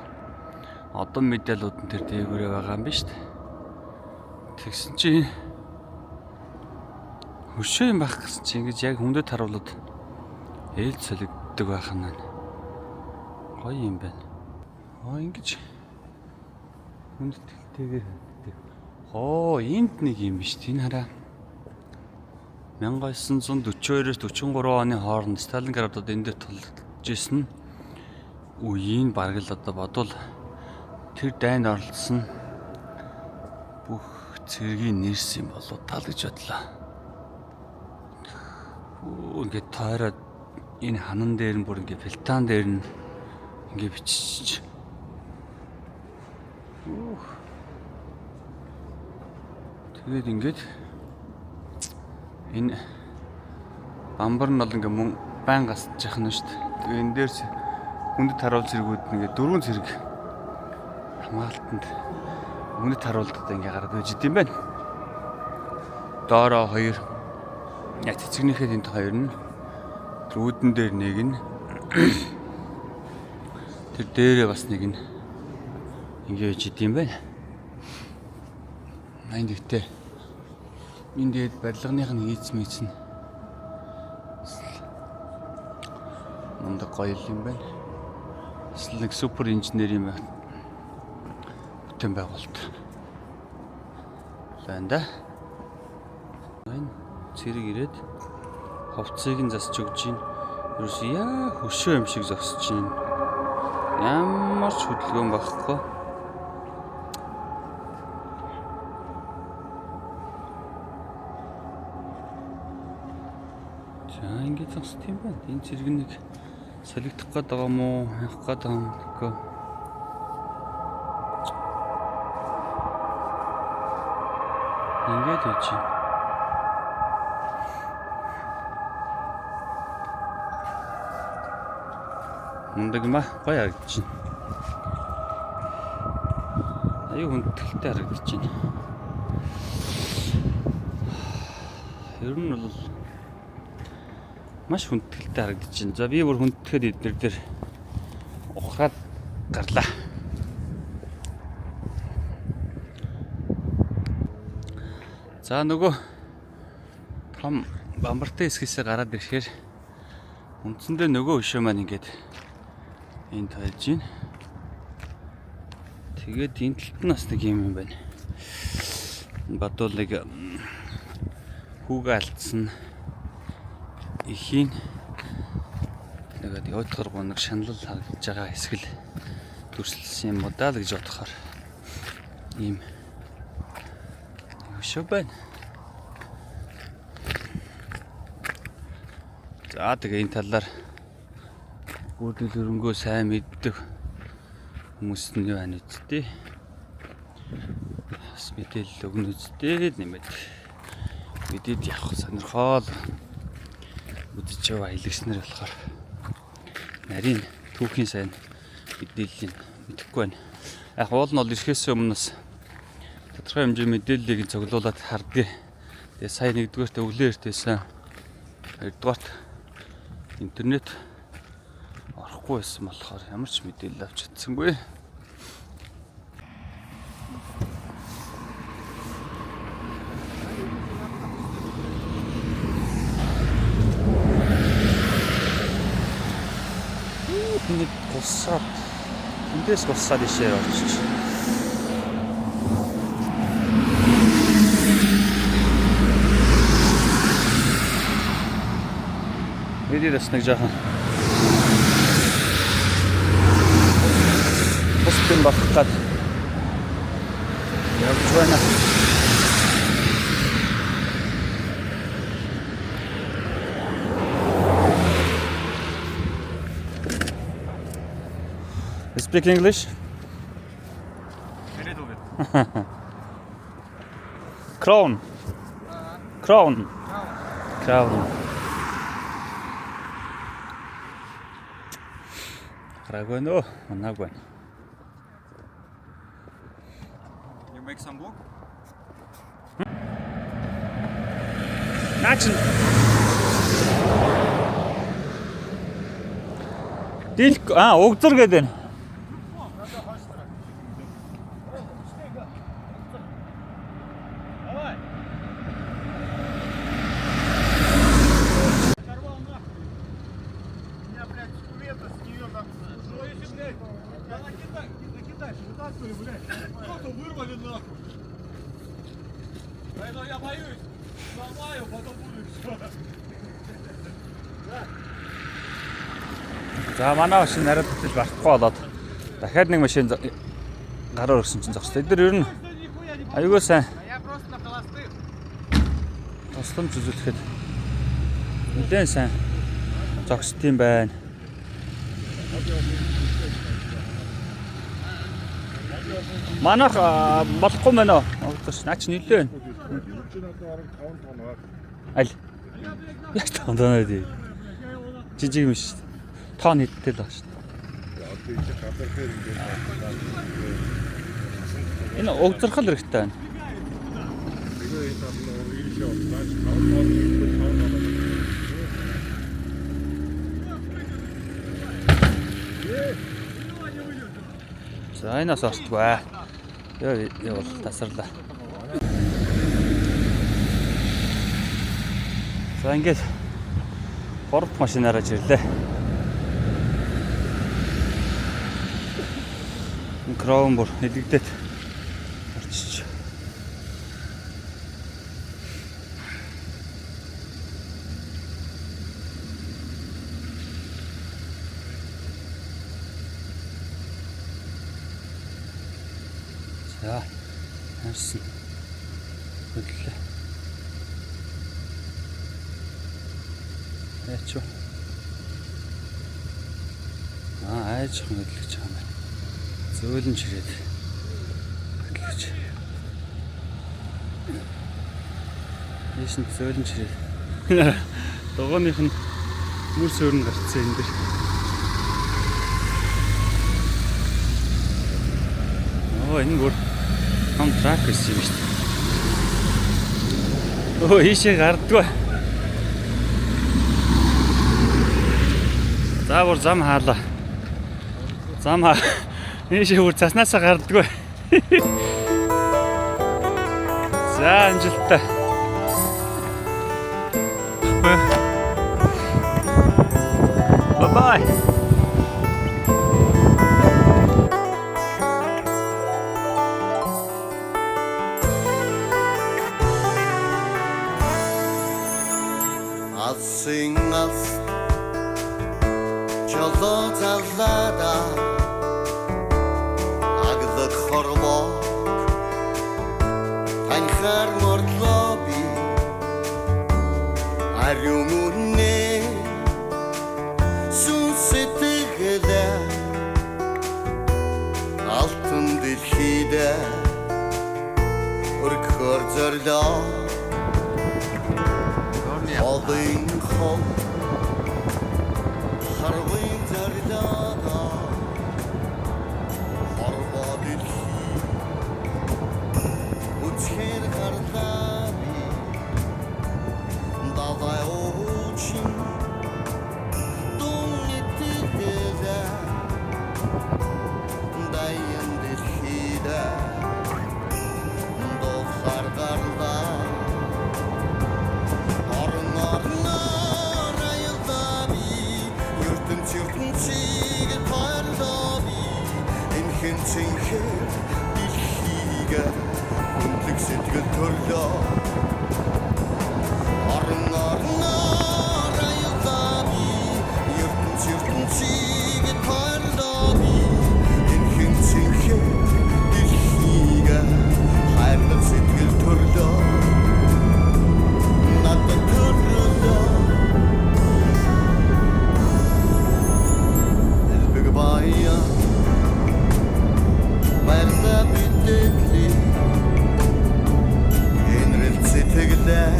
S1: одон медалууд нь тэр дээгүүрээ байгаа юм биш үү? Тэгсэн чи хөшөө юм байх гэсэн чи ингэж яг хүндэд харуулад ээлж солигддог байх нь гоё юм байна. Ингэж хүндэтгэлтэйгээр ханддаг. Энд нэг юм биш үү? Энэ хараа 1942-оос 43 оны хооронд Сталинградад энэ дээр тулж исэн үеийн бараг л одоо бодвол тэр дайнд оролцсон бүх цэргийн нэрс юм болоо тал гэж бодлоо. Ингээд тойроод энэ ханан дээр нь бүр ингээд филтан дээр нь ингээд бичиж. Тэгээд ингээд энэ бамбар нь бол ингээ мөн байн гасж яах нь шүү дээ. Тэгээ энэ дээр хүндэд харуул зэргүүд нэгээ дөрвөн зэрэг хамгаалтанд хүндэд харуулдад ингээ гараад байж идэм байна. Доороо хоёр цэцэгнийхээ тэнд хоёр нь тэр үүдэн дээр нэг нь тэр дээрээ бас нэг нь ингээ байж идэм байна. Энд ихтэй энэ дээд барилганых нь хийц мэйц нь мундаг гоё юм байна. Эсвэл нэг супер инженер юм байна. Бүтэн байгуулалт. байна да. Энэ цэрэг ирээд ховцыг нь засч өгч чинь ерөөс яа хөшөө юм шиг зогсож чинь. Ямар ч хөдөлгөөн байхгүй. Ингэж зогсд юм байна. Энэ цэрэг нэг солигдох гээд байгаа юм уу? Явах гээд байгаа юм гэхгүй. Ингээд үчи. Мундаг ма гоё харагдаж байна. Аюу хүндэлтэй харагдаж байна. Ер нь бол маш хүндэлтэй харагдаж байна. За би бүр хүндэтгэхэд эднэр дээр ухраад гарлаа. За нөгөө том бамбартай хэсгээс гараад ирэхээр үндсэндээ нөгөө өшөө маань ингээд энд тайлж байна. Тэгээд энэ талд нь бас нэг юм байна. Бодвол нэг хүүгээ алдсан ихийн нэгэд явдгаар гоног шаналл харагдаж байгаа хэсгэл дүрслсэн юм уу даа л гэж бодохоор ийм өшөө байна. За тэгээ энэ талаар бүрдэл хөрөнгөө сайн мэддэг хүмүүс нь юу байна үсттэй. Бас мэдээлэл өгнө үсттэй нэмээд мэдээд явах сонирхол үзэж яваа илгэснээр болохоор нарийн түүхийн сайн мэдээллийг мэдэхгүй байна. Яг уул нь бол ирэхээс өмнө бас тодорхой хэмжээ мэдээллийг цуглуулад хардъя. Тэгээ сая нэгдүгээрт өглөө эртээсэн хоёрдугаарт интернет орохгүй байсан болохоор ямар ч мэдээлэл авч чадсангүй. Нэг гусаад эндээс гусаад ишээ орчих. Мэдээс нэг жаахан бусдын багтаад явж байна. Speak English? A little bit. Crown. Crown. Хараагүй нөө, унаагүй.
S5: You make some book?
S1: Наач. Угзар гэдэг байна.
S5: Вырвали нахуй. Поэтому я боюсь. Сломаю, потом буду все.
S1: За манай машин нараад хөтлөж барахгүй болоод дахиад нэг машин гараар өгсөн чинь зогстой. Эдгээр ер нь аюулгүй сайн.
S5: Я просто на холостых.
S1: Тусламж үзүүлэхэд нэлээд сайн зогсд юм байна. Манайх болохгүй мэнэ. Огтос наач нилээ. Аль. Яг тоондоо дээ. Жижиг юм шүү. Тоон хиттэй л баг шүү. Энэ угзархал хэрэгтэй байна. За энэс орчгүй. Яа тасарлаа. За ингээд гурав машинаараа ирлээ. Crown бүр нэлэгдээд орчиж. За харсан. Хөдлөө. Яачуу. Айж хөдлөж байгаа юм байна. Зөөлөн чирээд хөдлөж. Ийшин зөөлөн чирээд. Догооных нь мөр суурн гарцсан энэ дэр. Энэ бүр хам трак гэсэн юм шүү дээ. Ийшээ гардгүй. За бүр зам хаалаа. Ийшээ бүр цаснасаа гардгүй. За амжилттай. Bye.
S4: Singals Chalotallada Agdag Horvok Tanchar Mordlobi Arjungunne Sunsetigede Altın dilhide Urkordorda Aldın khol Harvin zardada Harva dilhi Uçher kardabi Davay oçin Dun etigede Dayan dilhide Dostlar karda Çirkinçiğe pardavi Enkençiğe ilhiğe Kuntluk setgül törla Arınlarına rayıldavi Yırtın çirkinçiğe pardavi Enkençiğe ilhiğe Hayırlık setgül törla Natta törla Baya Merda bittikli Enriltsi tegler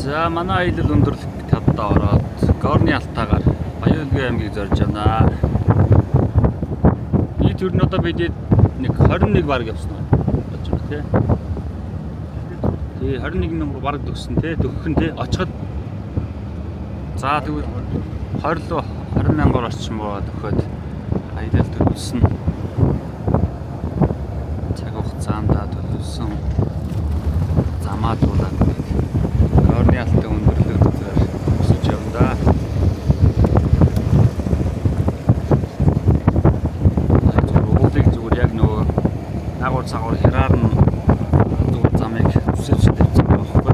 S1: За манай аялал өндөрлөлт хаддаа ороод Горны алтаагаар Баяулгийн аймгийг зорж байна. Нийт ер нь одоо бид нэг 21 баг явсан болж байна тий. Тэгээ 21 номер баг төгсөн тий. Төгөх нь тий очиход за тэгвэл 20 мянган орчим байгаа төгөхөд аялал төлөвлөсөн. Цаг хугацаанд төлөвлөсөн замаа дуулаад Горны алтаа өндөрлөлт өсөж явна да. Зүгээр яг нөгөө нагуур цагуур хэраар нь зүгээр замыг үсэж тавьсан байхгүй.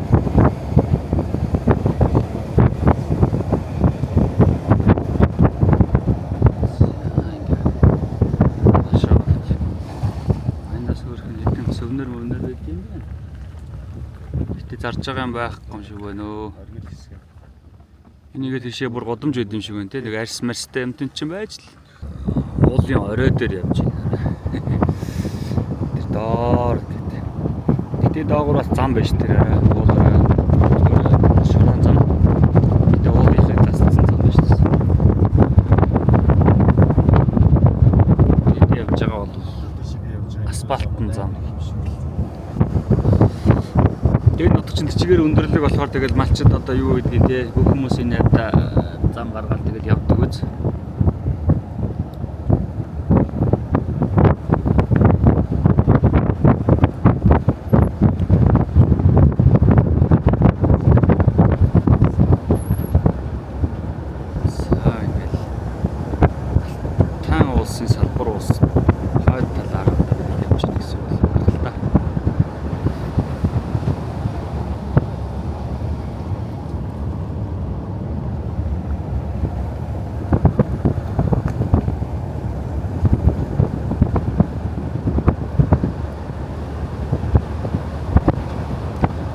S1: Сөвнөр мөвнөр байд юм байна. Гэтэ зарж байгаа юм байхгүй юм шиг байна өө. Энийгээ тийшээ бүр годомж байд юм шиг байна те. Нэг арьс марстай юм чинь байж л уулын орой дээр явж байна. Тэр доор гэдэг. Гэтэ доогуур бас зам байж тэр уулаараа шууран зам. Гэтэ уулынхаа тасцсан зам байж тийм. Гэтэ явж байгаа бол асфальтын зам. Тэгээд нутагч чигээр өндөрлөг болохоор тэгээд малчид одоо юу гэдгийг те бүх хүмүүсийн найдаа зам гаргаад тэгээд явдаг үз.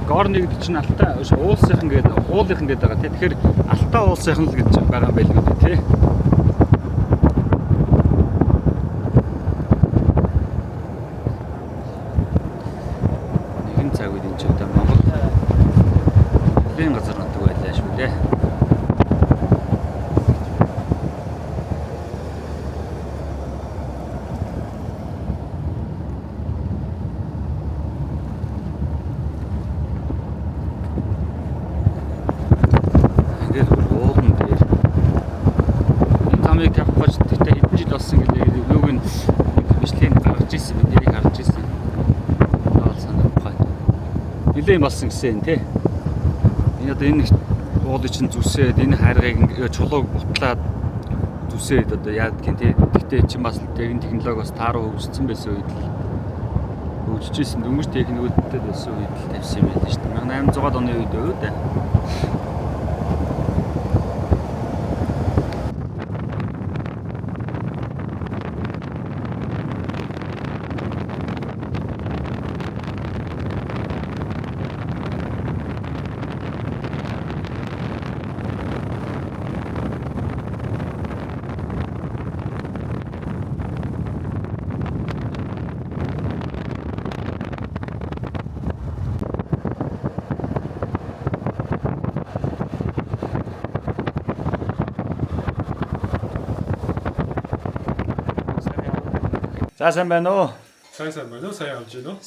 S1: Горны гэдэг чинь алтаа уулсынхан гэдэг уулынхан гэдэг байгаа тийм. Тэгэхээр алтаа уулсынхан л гэж байгаа юм байл гэдэг тийм. Нэгэн цаг үед энэ ч одоо Монгол хэлийн газар нутаг байлаа шүү дээ. Нилээн болсон гэсэн тий. Энэ одоо энэ уулыг чинь зүсээд энэ хайргыг чулууг бутлаад зүсээд одоо яадгийн тий. Гэхдээ чинь бас техник технологи бас тааруу хөгжсөн байсан үед л хөгжижсэн дөнгөж техникүүдтэй байсан үед л тавьсан юм байна шүү дээ. 1800-аад оны үед өө дээ. За сайн байна уу?
S2: Сайн байна уу? Сайн явж байна уу?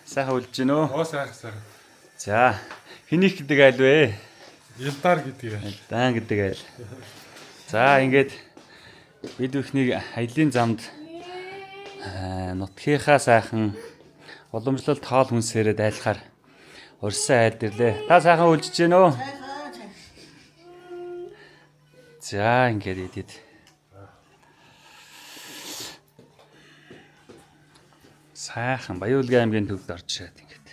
S1: Сайхан үлж байна уу?
S2: Оо сайн.
S1: За хэнийг гэдэг айл вэ?
S2: Илдар гэдэг айл.
S1: Дан гэдэг айл. За ингээд бид бүхнийг аялын замд нутгийнхаа сайхан уламжлалт хоол хүнсээрээ дайлахаар урьсан айл дэрлээ. Та сайхан үлжиж байна уу? За ингээд идэд. Сайхан Баяулгийн аймгийн төвд орчаад ингээд.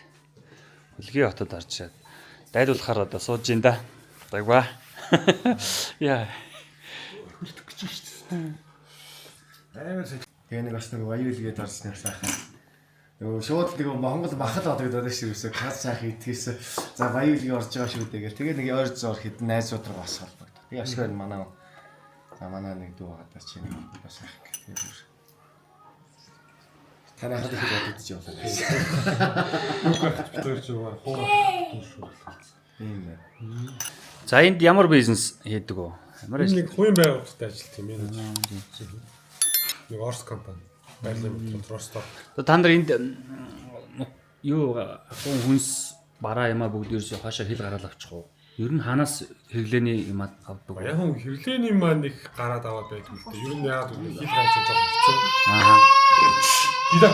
S1: Үлгийн хотод орчаад дайруулахаар одоо сууж ин да. Дагва. Яа.
S3: Хөлтөх гэж шүү дээ. Амар сайн. Тэгээ нэг бас нэг Баяулгээд орсон юм сайхан. Нөгөө шууд нэг Монгол бахал одогдоод шүү дээ. Каз сайхан итгэсэн. За Баяулгийн орж байгаа шүү дээ гэл. Тэгээ нэг ойр зор хэдэн найзууд руу бас холбогдсон. Тэгээ ашгүй манай. За манай нэг дүү гадаа чи нэг бас сайхан гэх. Танайхад их бодож явлаа.
S2: Нүг гарч битэрч байгаа. Хуу шүү.
S3: ийм байна.
S1: За энд ямар бизнес хийдэг вэ? Ямар
S2: Нэг хувийн байгууллагатай ажилладаг юм байна. Нэг Орос компани. Байрлал Ростов.
S1: та нар энд юу хүнс бараа юмаа бүгд ерөөсөй хаашаа хил гараад авчих уу? Ер нь хаанаас хэрэглээний юм авдаг вэ?
S2: Яг нь хэрэглээний маань их гараад аваад байдаг юм л да. Ер нь яагаад гэвэл хил гарч байгаа хэцүү.
S1: Аа.
S2: Дидэ.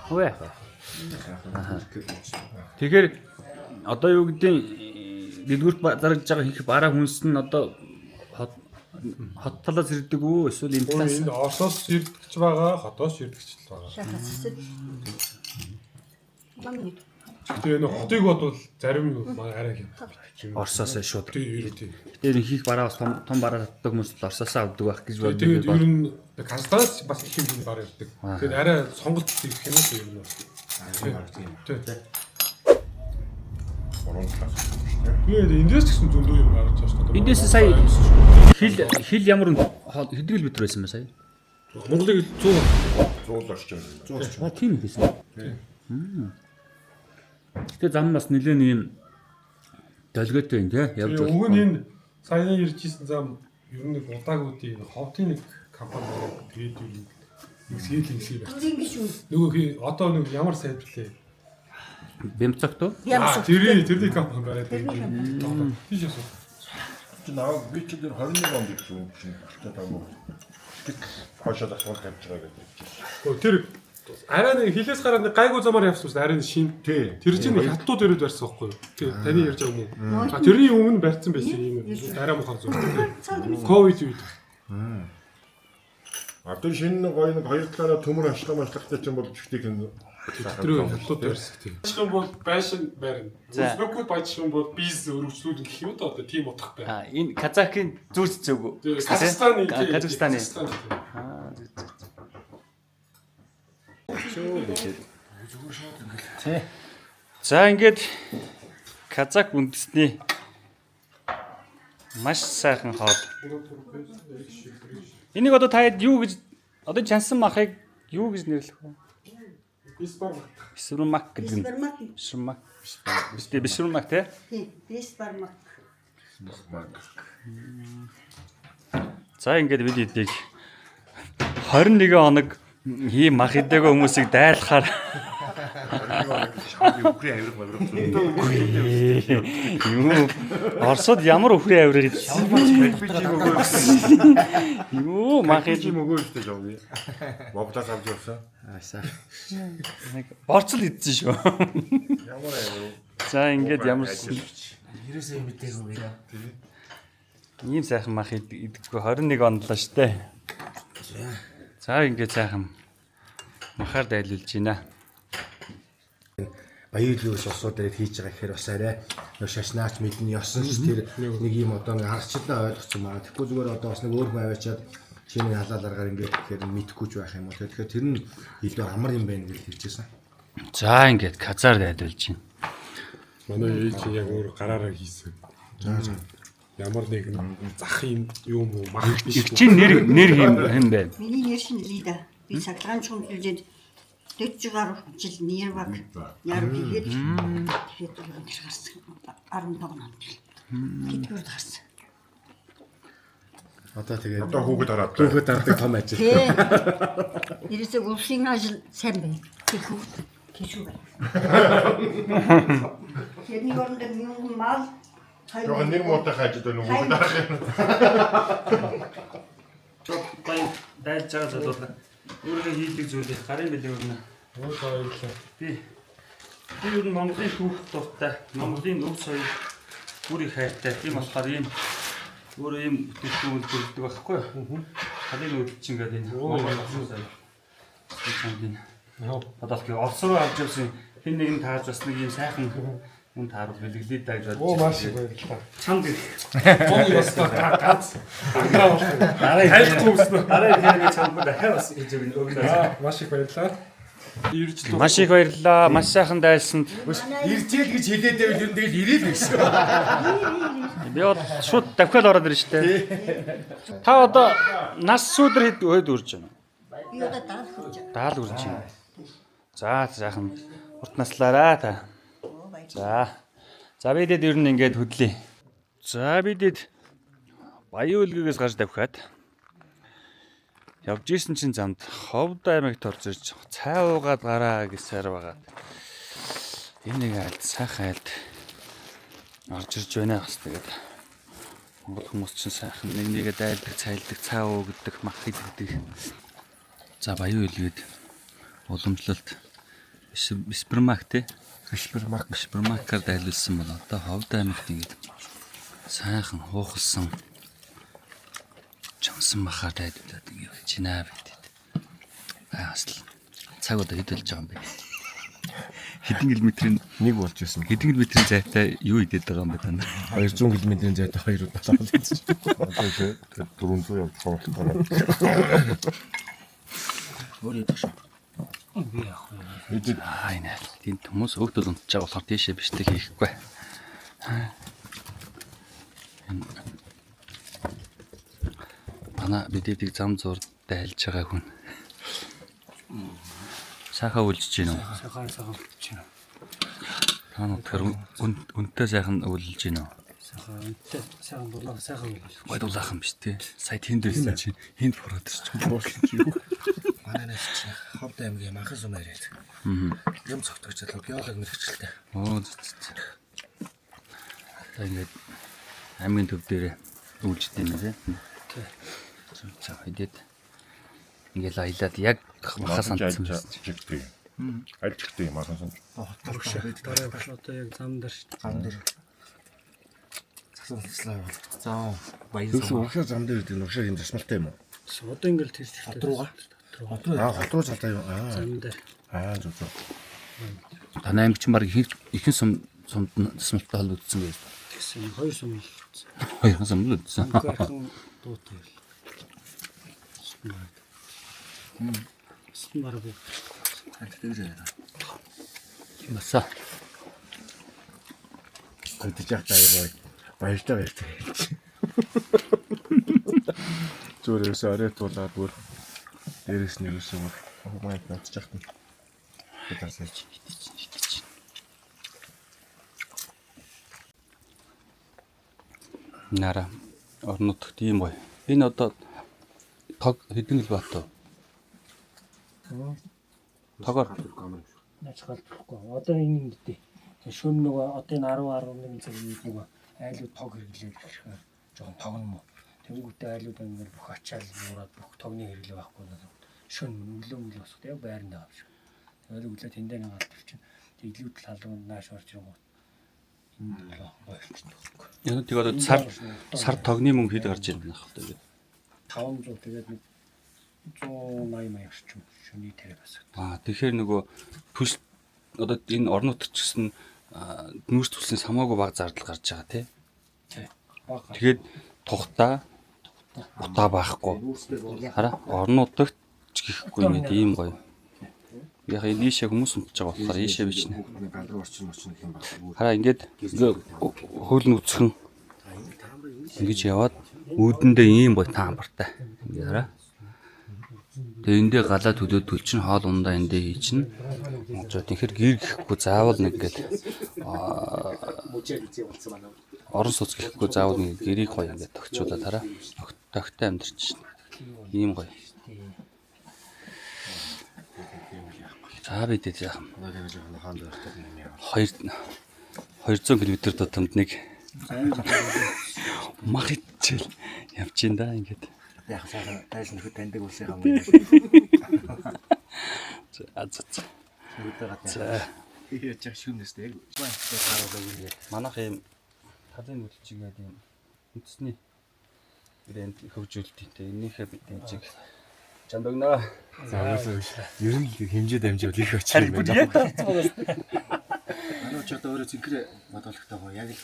S1: Хөөе. Тэгэхээр одоо юу гэдэг дэлгүүрт зарагдж байгаа их бараа хүнс нь одоо хот талаас ирдэг үү эсвэл энэ талаас?
S2: Энэ Оросоос ирдэгч байгаа, хотоос ирдэгч л байгаа. Тэгээ энэ хотыг бодвол зарим нь маань арай хэм.
S1: Оросоос шууд.
S2: Тийм.
S1: Тэр их бараа бас том бараа татдаг хүмүүс л Оросоос авдаг байх гэж боддог.
S2: Тэгээд ер нь Казахстанаас бас их юм бараа ирдэг. Тэгээд арай сонголт их юм уу ер нь. Тийм. Тэгээд эндээс ч гэсэн зөндөө юм гарч байгаа шүү дээ.
S1: Эндээс сая хил ямар хэдгэл метр байсан бэ сая?
S2: Монголыг 100
S3: 100 орчим. 100 орчим.
S1: Тийм хийсэн. Гэтэ зам бас нэлээд нэг юм долгиотой юм тий явж
S2: байгаа. Уг нь энэ саяны иржсэн зам ер нь нэг удаагуудын ховтын нэг компани байгаа. Тэгээд ер нь нэг сэлэнсээ байна. Нөгөө одоо нэг ямар сайжрлээ.
S1: Бэмцогт уу?
S2: Тэрний компани барайд байна. Тийш асуу.
S3: Наа би ч тэр 21 онд ирсэн юм чинь. Тэгтээ хашаад асуул тавьж байгаа гэдэг.
S2: Тэр арай нэг хилээс гараад нэг гайгүй замаар явсан шүү дээ. Арай шин. Тэр чинь хаттууд ирээд барьсан байхгүй юу? Тий, таны ярьж байгаа юм уу? А тэрний өмнө барьсан байсан юм. Арай муухай зүйл. Ковид үед.
S3: А тэр шинэ гоё нэг хоёр талаараа төмөр ашигламжлагтай ч юм бол жигтэй юм.
S2: Тэр хаттууд барьсан тий. Ашигла бол байшин барина. Зөвхөн байшин бол бизнес өргөжлүүд гэх юм да одоо тийм утга байна.
S1: А энэ Казахын зүрх зүг үү?
S2: Казахстаны.
S1: Аа за ингээд Казах үндэсний маш сайхан хоол. Энийг одоо таад юу гэж одоо чансан махыг юу гэж нэрлэх вэ? Бисбармак гэдэг нь. Бисбармак. Бисбармак тий?
S6: Тийм, бисбармак.
S1: За ингээд бид эдийг 21 хоног ийм мах идээгөө хүмүүсийг дайлахаар юу Оросод ямар өхрийн авир юу мах идэх
S3: мөгөө ихтэй жоо. Моглоос авч явсан.
S1: нэг борцол идсэн шүү.
S3: Ямар авир.
S1: За ингээд ямар
S3: Ерөөсөө мэдээгүй яа.
S1: ийм сайхан мах идэхгүй 21 онлоо штэ. За ингээд сайхан махаар дайлуулж байна.
S3: Баярлалын усууд дээр хийж байгаа гэхээр бас арай шашнаач мэдний ёсон ч тэр нэг юм одоо нэг харчдаа ойлгоцсон маа. Тэгэхгүй зүгээр одоо бас нэг өөр хүн аваачаад чиний халаал аргаар ингээд тэгэхээр мэдхгүй ч байх юм уу. Тэгэхээр тэр нь илүү амар юм байна гэж хэлчихсэн.
S1: За ингээд казар дайлуулж байна.
S2: Манай ээж яг өөр гараараа хийсэн. Ямар нэгэн зах юм уу мах биш.
S1: Чин нэр хэм байна.
S6: Миний нэр шин Лида. Би цагдгаан чухалжид 40 гаруй жил нэрваг яар бигээд тэгээд гарсан 15 онд. Тэтгэврд гарсан.
S3: Одоо тэгээд
S2: Одоо хүүхэд хараад.
S3: хүүхэд хардаг том ажил.
S6: Тийм. Ирээсээ улсын ажил сайн байна. Тэшүү байна. Тэрний оронд нэг мал
S3: Жохоо нэр муутай хажид байна уу хүүхэд харах юм.
S1: Бай дайлж байгаа зүйл өөрөө хийдэг зүйлээ гарын бэлэг өгнө.
S2: Өө баярлалаа.
S1: Би ер нь Монголын түүх дуртай, Монголын өв соёл бүр их хайртай. Тийм болохоор ийм өөрөө ийм бүтээгдэхүүн үлддэг байхгүй юу? Халын үйлчин гэдэг энэ Монгол соёл. Тийм. Одоо л Орос руу авч явсан хэн нэгэн таарж бас нэг ийм сайхан хүн тааруул бэлгэлээ даа гэж бодож.
S2: Оо маш их баярлалаа.
S1: Чамд
S2: Монгол ястаа гац.
S1: дараа хэрэг чамд дахиад бас хийж өгнө.
S2: Маш их баярлалаа. Иржлээ.
S1: Маш их баярлалаа. Маш сайхан дайлсанд.
S3: Иржээл гэж хэлээд байвал ер нь тэгэл ирээл гэсэн.
S1: Би бол шууд давхиад ороод ирж штэ. Та одоо нас сүдэр хэд үрж байна?
S6: би одоо даал хурж байгаа.
S1: Даал үрж байна. За сайхан урт наслаараа та. За. За бидэд ер нь ингээд хөдлөе. За бидэд Баян үлгээс гарч давхаад явж исэн чинь замд Ховд аймагт орж ирж цай уугаад гараа гэсээр байгаа. Энэ нэг айлд сайхан айлд орж ирж байна бас тэгээд Монгол хүмүүс чинь сайхан нэг нэгэ дайлдаг, цайлдаг, цай уугддаг, мах иддэг. За Баян үлгээд уламжлалт супермаркетаар дайлуулсан бол одоо Ховд аймагт ингээд сайхан хуухалсан чамсан махаар дайдуулаад ингэ байж байна бидэд. Бас л цаг удаа хөдөлж байгаа юм бэ. Хэдэн километрийн
S3: Нэг болж ирсэн.
S1: хэдэн километрийн зайтай юу идээд байгаа юм бэ тань?
S3: 200 км-ийн зайтай 2 удаа л хийж. Одоо тэгээд 400 явж байгаа.
S7: Өөр яах вэ?
S1: Энэ тийм хүмүүс хөөгдөл унтж байгаа болохоор тийшээ бичдэг хийхгүй. Манай бидэдийг зам зур дайлж байгаа хүн. Сайхан үлжиж гинөө.
S7: Сайхан үлдэж байна.
S1: Таанууд тэр үнтэй сайхан үлжиж гинөө.
S7: Сайхан үнтэй сайхан дулаан сайхан үлдэж.
S1: Гой дулаахан биш тий. Сая тэнд байсан чи хинд бураад ирчих.
S7: Манайнаас чи Ховд аймгийн манхан сум яриад. Юм цогтгоч залуу геолог мэрэгчлээ.
S1: Оо. За ингээд аймгийн төв дээр үлждэг юм тий. За хэдэд ингээл аялаад яг махаас андсан.
S3: Жигтэй. Аль жигтэй юм аа.
S7: Дараа багш одоо яг зам дээр зам дээр. Засалслаа. За баян
S3: Тэгсэн уушаа зам дээр гэдэг нь уушаа юм засмалтай юм уу?
S7: Одоо ингээл тэр руугаа.
S3: Хот руу залтай юу?
S7: Зам дээр.
S3: Зүг.
S1: Танай аймаг чинь баг ихэнх сумд засмалтай холбогдсон гэж.
S7: Тэгсэн хоёр сум л.
S1: Хоёрхан сум л үдсэн.
S7: Гэрхэн дуутай. Стмар бу.
S1: Маса.
S3: Өдөж яхаа баяртай. Зүрээс орой тулаад бүр дээрээс нь юусэн бүр хумайд натж яхтан. Тэдэрсэж.
S1: Нара орнот тийм гоё. Энэ одоо тог хэдэн л бат вэ? Тогоор
S7: Начгаалдахгүй. Одоо энэ мэдээ. Шөнө нөгөө одоо энэ 10 11 цагийн үед нөгөө айлууд тог хэрэглээд ирэхээр жоохон тогно. Тэнгүүтээ айлууд ингээд бүх ачаал нуураад бүх тогны хэрэглээ байхгүй надад. Шөнө өглөө босох яг байранд байгаа юм шиг. Тэгээд өглөө тэндээ нэг галт чинь тэглүүд л халуунд нааш орж ирэнгүүт. Энэ боолчтой байхгүй.
S1: яг тийм одоо сар тогны мөнгө хэд гарч ирнэ ах одоо.
S7: 500 тэгээд 180 орчим шөний тарай бас.
S1: Тэгэхээр нөгөө төс одоо энэ орнууд ч гэсэн нүүрс төлсний самаагүй баг зардал гарч байгаа тий. Тэгээд тухтаа утаа байхгүй. Хараа орнуудагт ч гэхгүй нэг ийм гоё. Яг энэ ийшээ хүмүүс унтж байгаа болохоор ийшээ бичнэ. Хараа ингээд хөл нүцхэн ингэж яваад үүдэндээ ийм гоё таамбартай. Ингээд хараа. Тэгээ эндээ галаа төлөөд төлчин хоол ундаа эндээ хий чинь. Тэгэхээр гэр гэхгүй заавал нэг гээд орон сууц гэхгүй заавал нэг гэрийг гоё ингээд тогтчуулаад хараа. Тогттой амьдарч шин. Ийм гоё. За бид яах вэ? 200 км тутамд нэг мах ичээл явж ин да ингээд.
S7: Яг сайхан дайсан нөхөд таньдаг улсын хам.
S1: За.
S7: Яач шүнэстэй яг.
S1: Манайх юм талын үйлчигээд юм үндэсний брэнд хөгжүүлэлттэй энийхээ бид хэмжиг чанд өгнө.
S3: За ер нь л хэмжээ дамжуул их очив юм байна.
S7: Анаа ч одоо өөрөө зинхрээ бодоолохтой гоо яг л.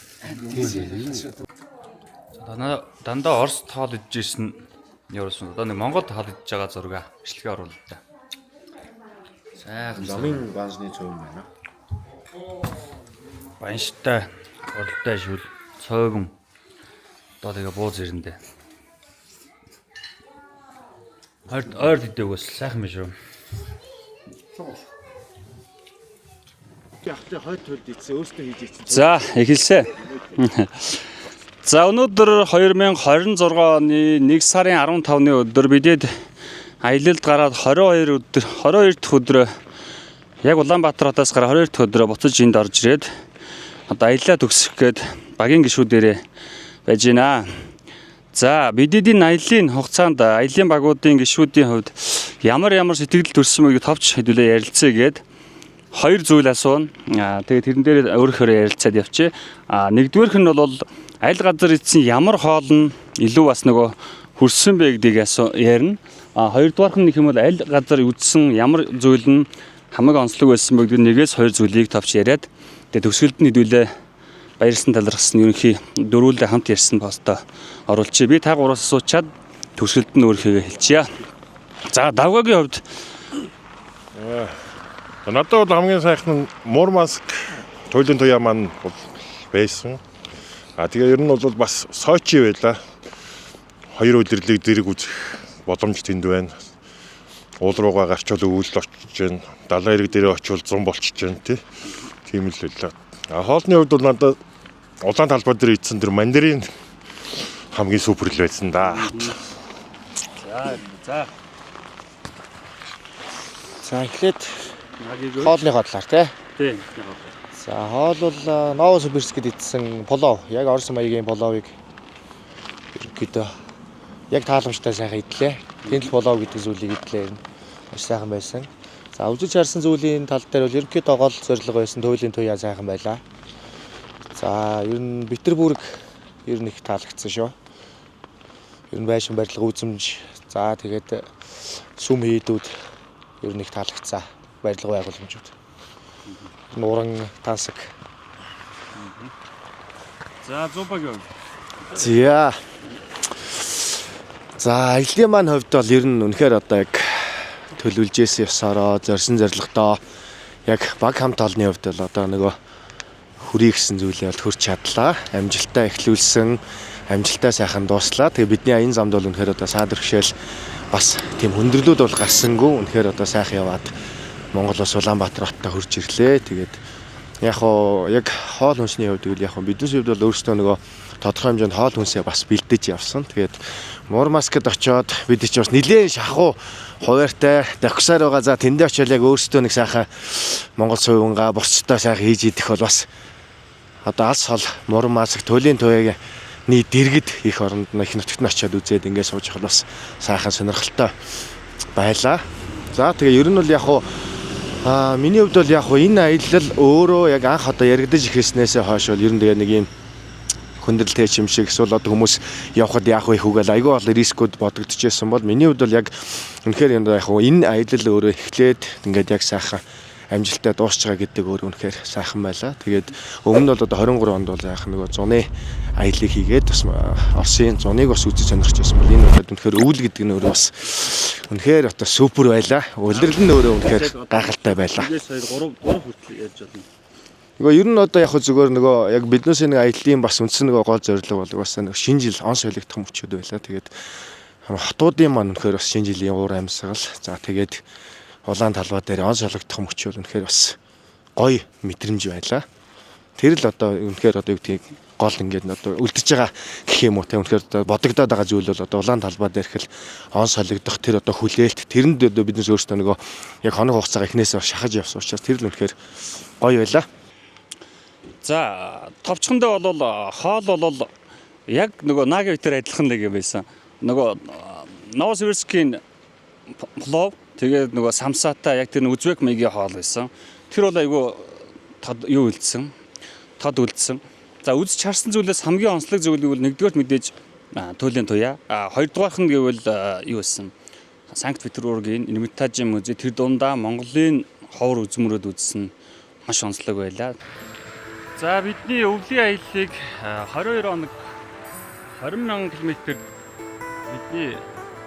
S1: Дандаа Орос тоол идчихсэн явуулсан. Одоо нэг Монгол тоол идж байгаа зураг бичлэгээ оруулаа та. Сайхан
S3: Замын банзны цөм байна.
S1: Баянштай уралдай шүл цойгон одоо тэгээ бууз ирэндээ. Ойр хэдэг бас сайхан биш үү?
S3: ахлын хойд төлд ийцээ өөртөө хийж ийцээ.
S1: За, эхэлсэ. За, өнөөдөр 2026 оны 1 сарын 15-ны өдөр бидэд аялалд гараад 22 дахь өдрөө яг Улаанбаатар хотоос гараад 22 дахь өдрөө буцаж энд орж ирээд одоо аяллаа төгсөх гээд багийн гишүүдээрээ байж байна. За, бидэдийн аяллаа хугацаанд аяллаа багуудын гишүүдийн хувьд ямар сэтгэл төрсөн мөгийг товч хэдүүлээ ярилцъя гээд хоёр зүйл асууна. Тэгээд тэрэн дээр өөрөөр ярилцаад явчих. Нэгдүгээрх нь бол аль газар идсэн ямар хоол нь илүү бас нөгөө хүрсэн бэ гэдгийг ярина. Хоёрдугаарх нь юм бол аль газар үзсэн ямар зүйл нь хамаг онцлог байсан бэ гэдэг нэгээс хоёр зүйлийг товч яриад тэгээд төгсгөлд нь хэдүүлээ баярлсан талархсан ерөнхий дөрвөлдөө хамт ярьсан постоо оруулчих. Би та гураас асуучаад төгсгөлд нь өөрийнхөө хэлчихье. За, Давгагийн хувьд
S8: надад бол хамгийн сайхан нь Мурманск туйлын туяа маань бол байсан. Тэгээ ер нь бол бас Сочи байла. 2 удирлыг зэрэг үзэх боломж тэнд байна. Уул руугаа гарчвал өвөл очиж байна. Далайн ирэг дээрээ очивол зам болчихж байна тийм л байлаа. Хоолны хувьд бол надад улаан талбай дээр идсэн тэр мандарин хамгийн супер л байсан да.
S3: За эхлээд хоолны хотлоор тий. За хоол бол Новосибирскэд идсэн плов. Яг орос маягийн пловыг ерөнхийдөө яг тааламжтай сайхан идлээ. Тэнд л плов гэдэг зүйлийг идлээ. Маш сайхан байсан. За үзэж харсан зүйлийн тал дээр бол ерөнхийдөө гол зорилго байсан туйлын туяа сайхан байлаа. За ер нь Петербург ер нь их таалагдсан шүү. Ер нь байшин барилга үзэмж. За тэгээд сүм хийдүүд ер нь их таалагдсан. Барилга байгууламжууд. Нуран тансаг.
S1: за зупагийн.
S3: За аяллаа маань хувьд бол ер нь үнэхээр одоо яг төлөвлөжсэн ёсороо зорьсон зорилгодоо яг баг хамт олонны хувьд бол одоо нөгөө хүрээ гэсэн зүйлээ бол хүрч чадлаа. Амжилтаа эхлүүлсэн, амжилтаа сайхан дууслаа. Тэгээ бидний аян замд бол үнэхээр одоо саад өргшөөл бас тийм хүндрэлүүд бол гарсангүй. Үнэхээр одоо сайхан яваад Монгол бас Улаанбаатар хоттой хурж ирлээ. Тэгээд яг хоол хүнсний хувьд бол яг бидний хувьд бол өөрсдөө нөгөө тодорхой хэмжээнд хоол хүнсээ бас бэлдэж явсан. Тэгээд Мурманскд очиод бид ч бас нэлээд шахуу хуваартай доксаар байгаа. За тэндээ очиод яг өөрсдөө нэг сайхан Монгол сувингаа бусдтай сайхан хийж идэх бол бас одоо алс хол Мурманск туйлын туяагийн дэргэд их оронд их нутагт нь очиод үзээд ингээд сууж хал бас сайхан сонирхолтой байлаа. За тэгээ ер нь бол яг миний хувьд бол яг энэ аялал өөрөө яг анх одоо яригдаж ихэснээсээ хойш бол ер нь тэгээ нэг юм хүндрэлтэй юм шиг эсвэл одоо хүмүүс явхад яах вэ хүүгээл айгүй бол рискүүд бодогдчихсэн бол миний хувьд бол яг үнэхээр яг энэ аялал өөрөө эхлээд ингээд яг сайхан амжилттай дуусч байгаа гэдэг өөр үнэхээр сайхан байлаа. Тэгээд өмнө нь бол одоо 23 онд бол яах нөгөө зуны аяллыг хийгээд бас Оросын зуныг бас үзэж сонирхож байсан бол энэ бол үнэхээр өвөл гэдэг нь өөрөө бас үнэхээр одоо супер байлаа. Улирал нь өөрөө үнэхээр гайхалтай байлаа.
S1: Тэгээс 3 хүртэл ярьж байна.
S3: Нөгөө ер нь одоо яг зүгээр нөгөө яг биднээс нэг аяллаа бас үндсэн нөгөө гол зорилго бол бас нэг шинэ жил он солигдох мөчүүд байлаа. Тэгээд хотуудын маань үнэхээр бас шинэ жилийн уур амьсгал. За тэгээд улаан талбай дээр он солигдох мөчүүд үнэхээр бас гоё мэдрэмж байлаа. Тэр л одоо үнэхээр одоо юу гэдгийг гол ингээд одоо үлдэж байгаа гэх юм уу те үнэхээр одоо бодогдоод байгаа зүйл бол одоо улаан талбай дээр ихэл он солигдох тэр одоо хүлээлт тэрэнд одоо биднээс өөрсдөө нөгөө яг хоног хугацаага эхнээсээ шахаж явсан учраас тэр л үнэхээр гоё байлаа.
S1: За товчхондоо бол хоол бол яг нөгөө нагийн үтер адилхан л юм байсан. Нөгөө Новосибирскийн плов тэгээд нөгөө самсаатай яг тэр Узбек маягийн хоол байсан. Тэр бол айгүй юу үлдсэн. Тод үлдсэн. За үзэж харсан зүйлээс хамгийн онцлог зүйл гэвэл нэгдүгээр мэдээж туйлын туяа. Хоёрдугаарх нь гэвэл юу байсан? Санкт Петербургийн Эрмитажийн музей тэр дундаа Монголын ховор үзмөрөд үзсэн маш онцлог байлаа. За бидний өвлийн аяллыг 22 хоног 20,000 км бидний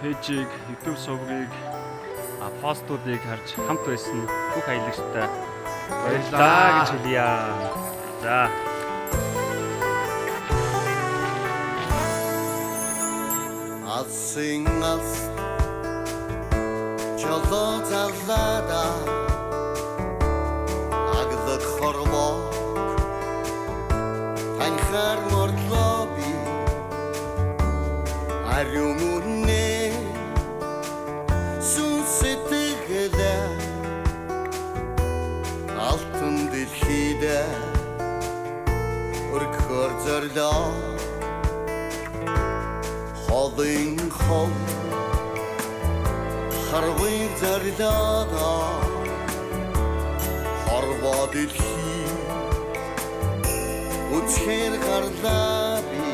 S1: пэйжийг, YouTube сувгийг, постуудыг харж хамт байсан бүх аялагчтай баярлалаа гэж хэлье. За
S4: Алсын алс чолоо таллада агдлах зарлаа холын хол харвын зарлаа хорвоо дэлхий үчхэр гарлаа би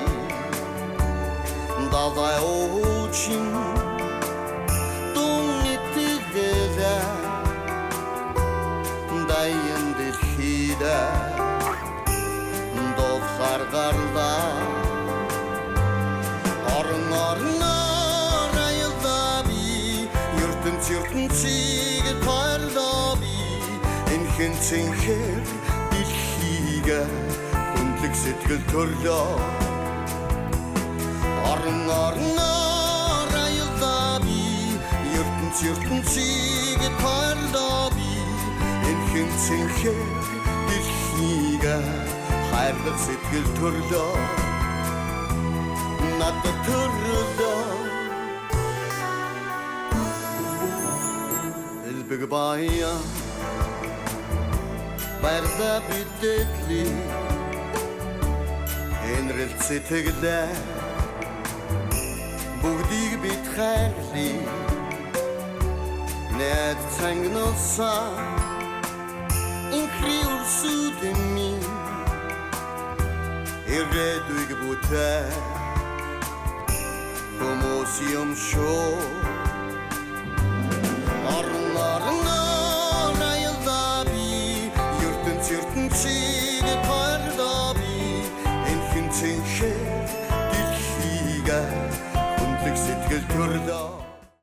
S4: далай очин дүнэтгэлээ дайын дэлхийдэ довсар гарлаа орон орноор аялдаа би ертөнцийг тайлаа би энэ хэнцэнхээр дэлхийгэ хүндлэг сэтгэл төрлөө орон орноор аялдаа би ертөнцийг тайлаа би энэ хэнцэнхээр дэлхийгэ хайрлах сэтгэл төрлөө надад төрлөө элбэг баяа барда бидэкли энрэл сэтгэлээ бүгдийг бит хайрлий нэт цангносаа инхри урсудэмми иргэдүйг бүтээ хүмүүс юм шоо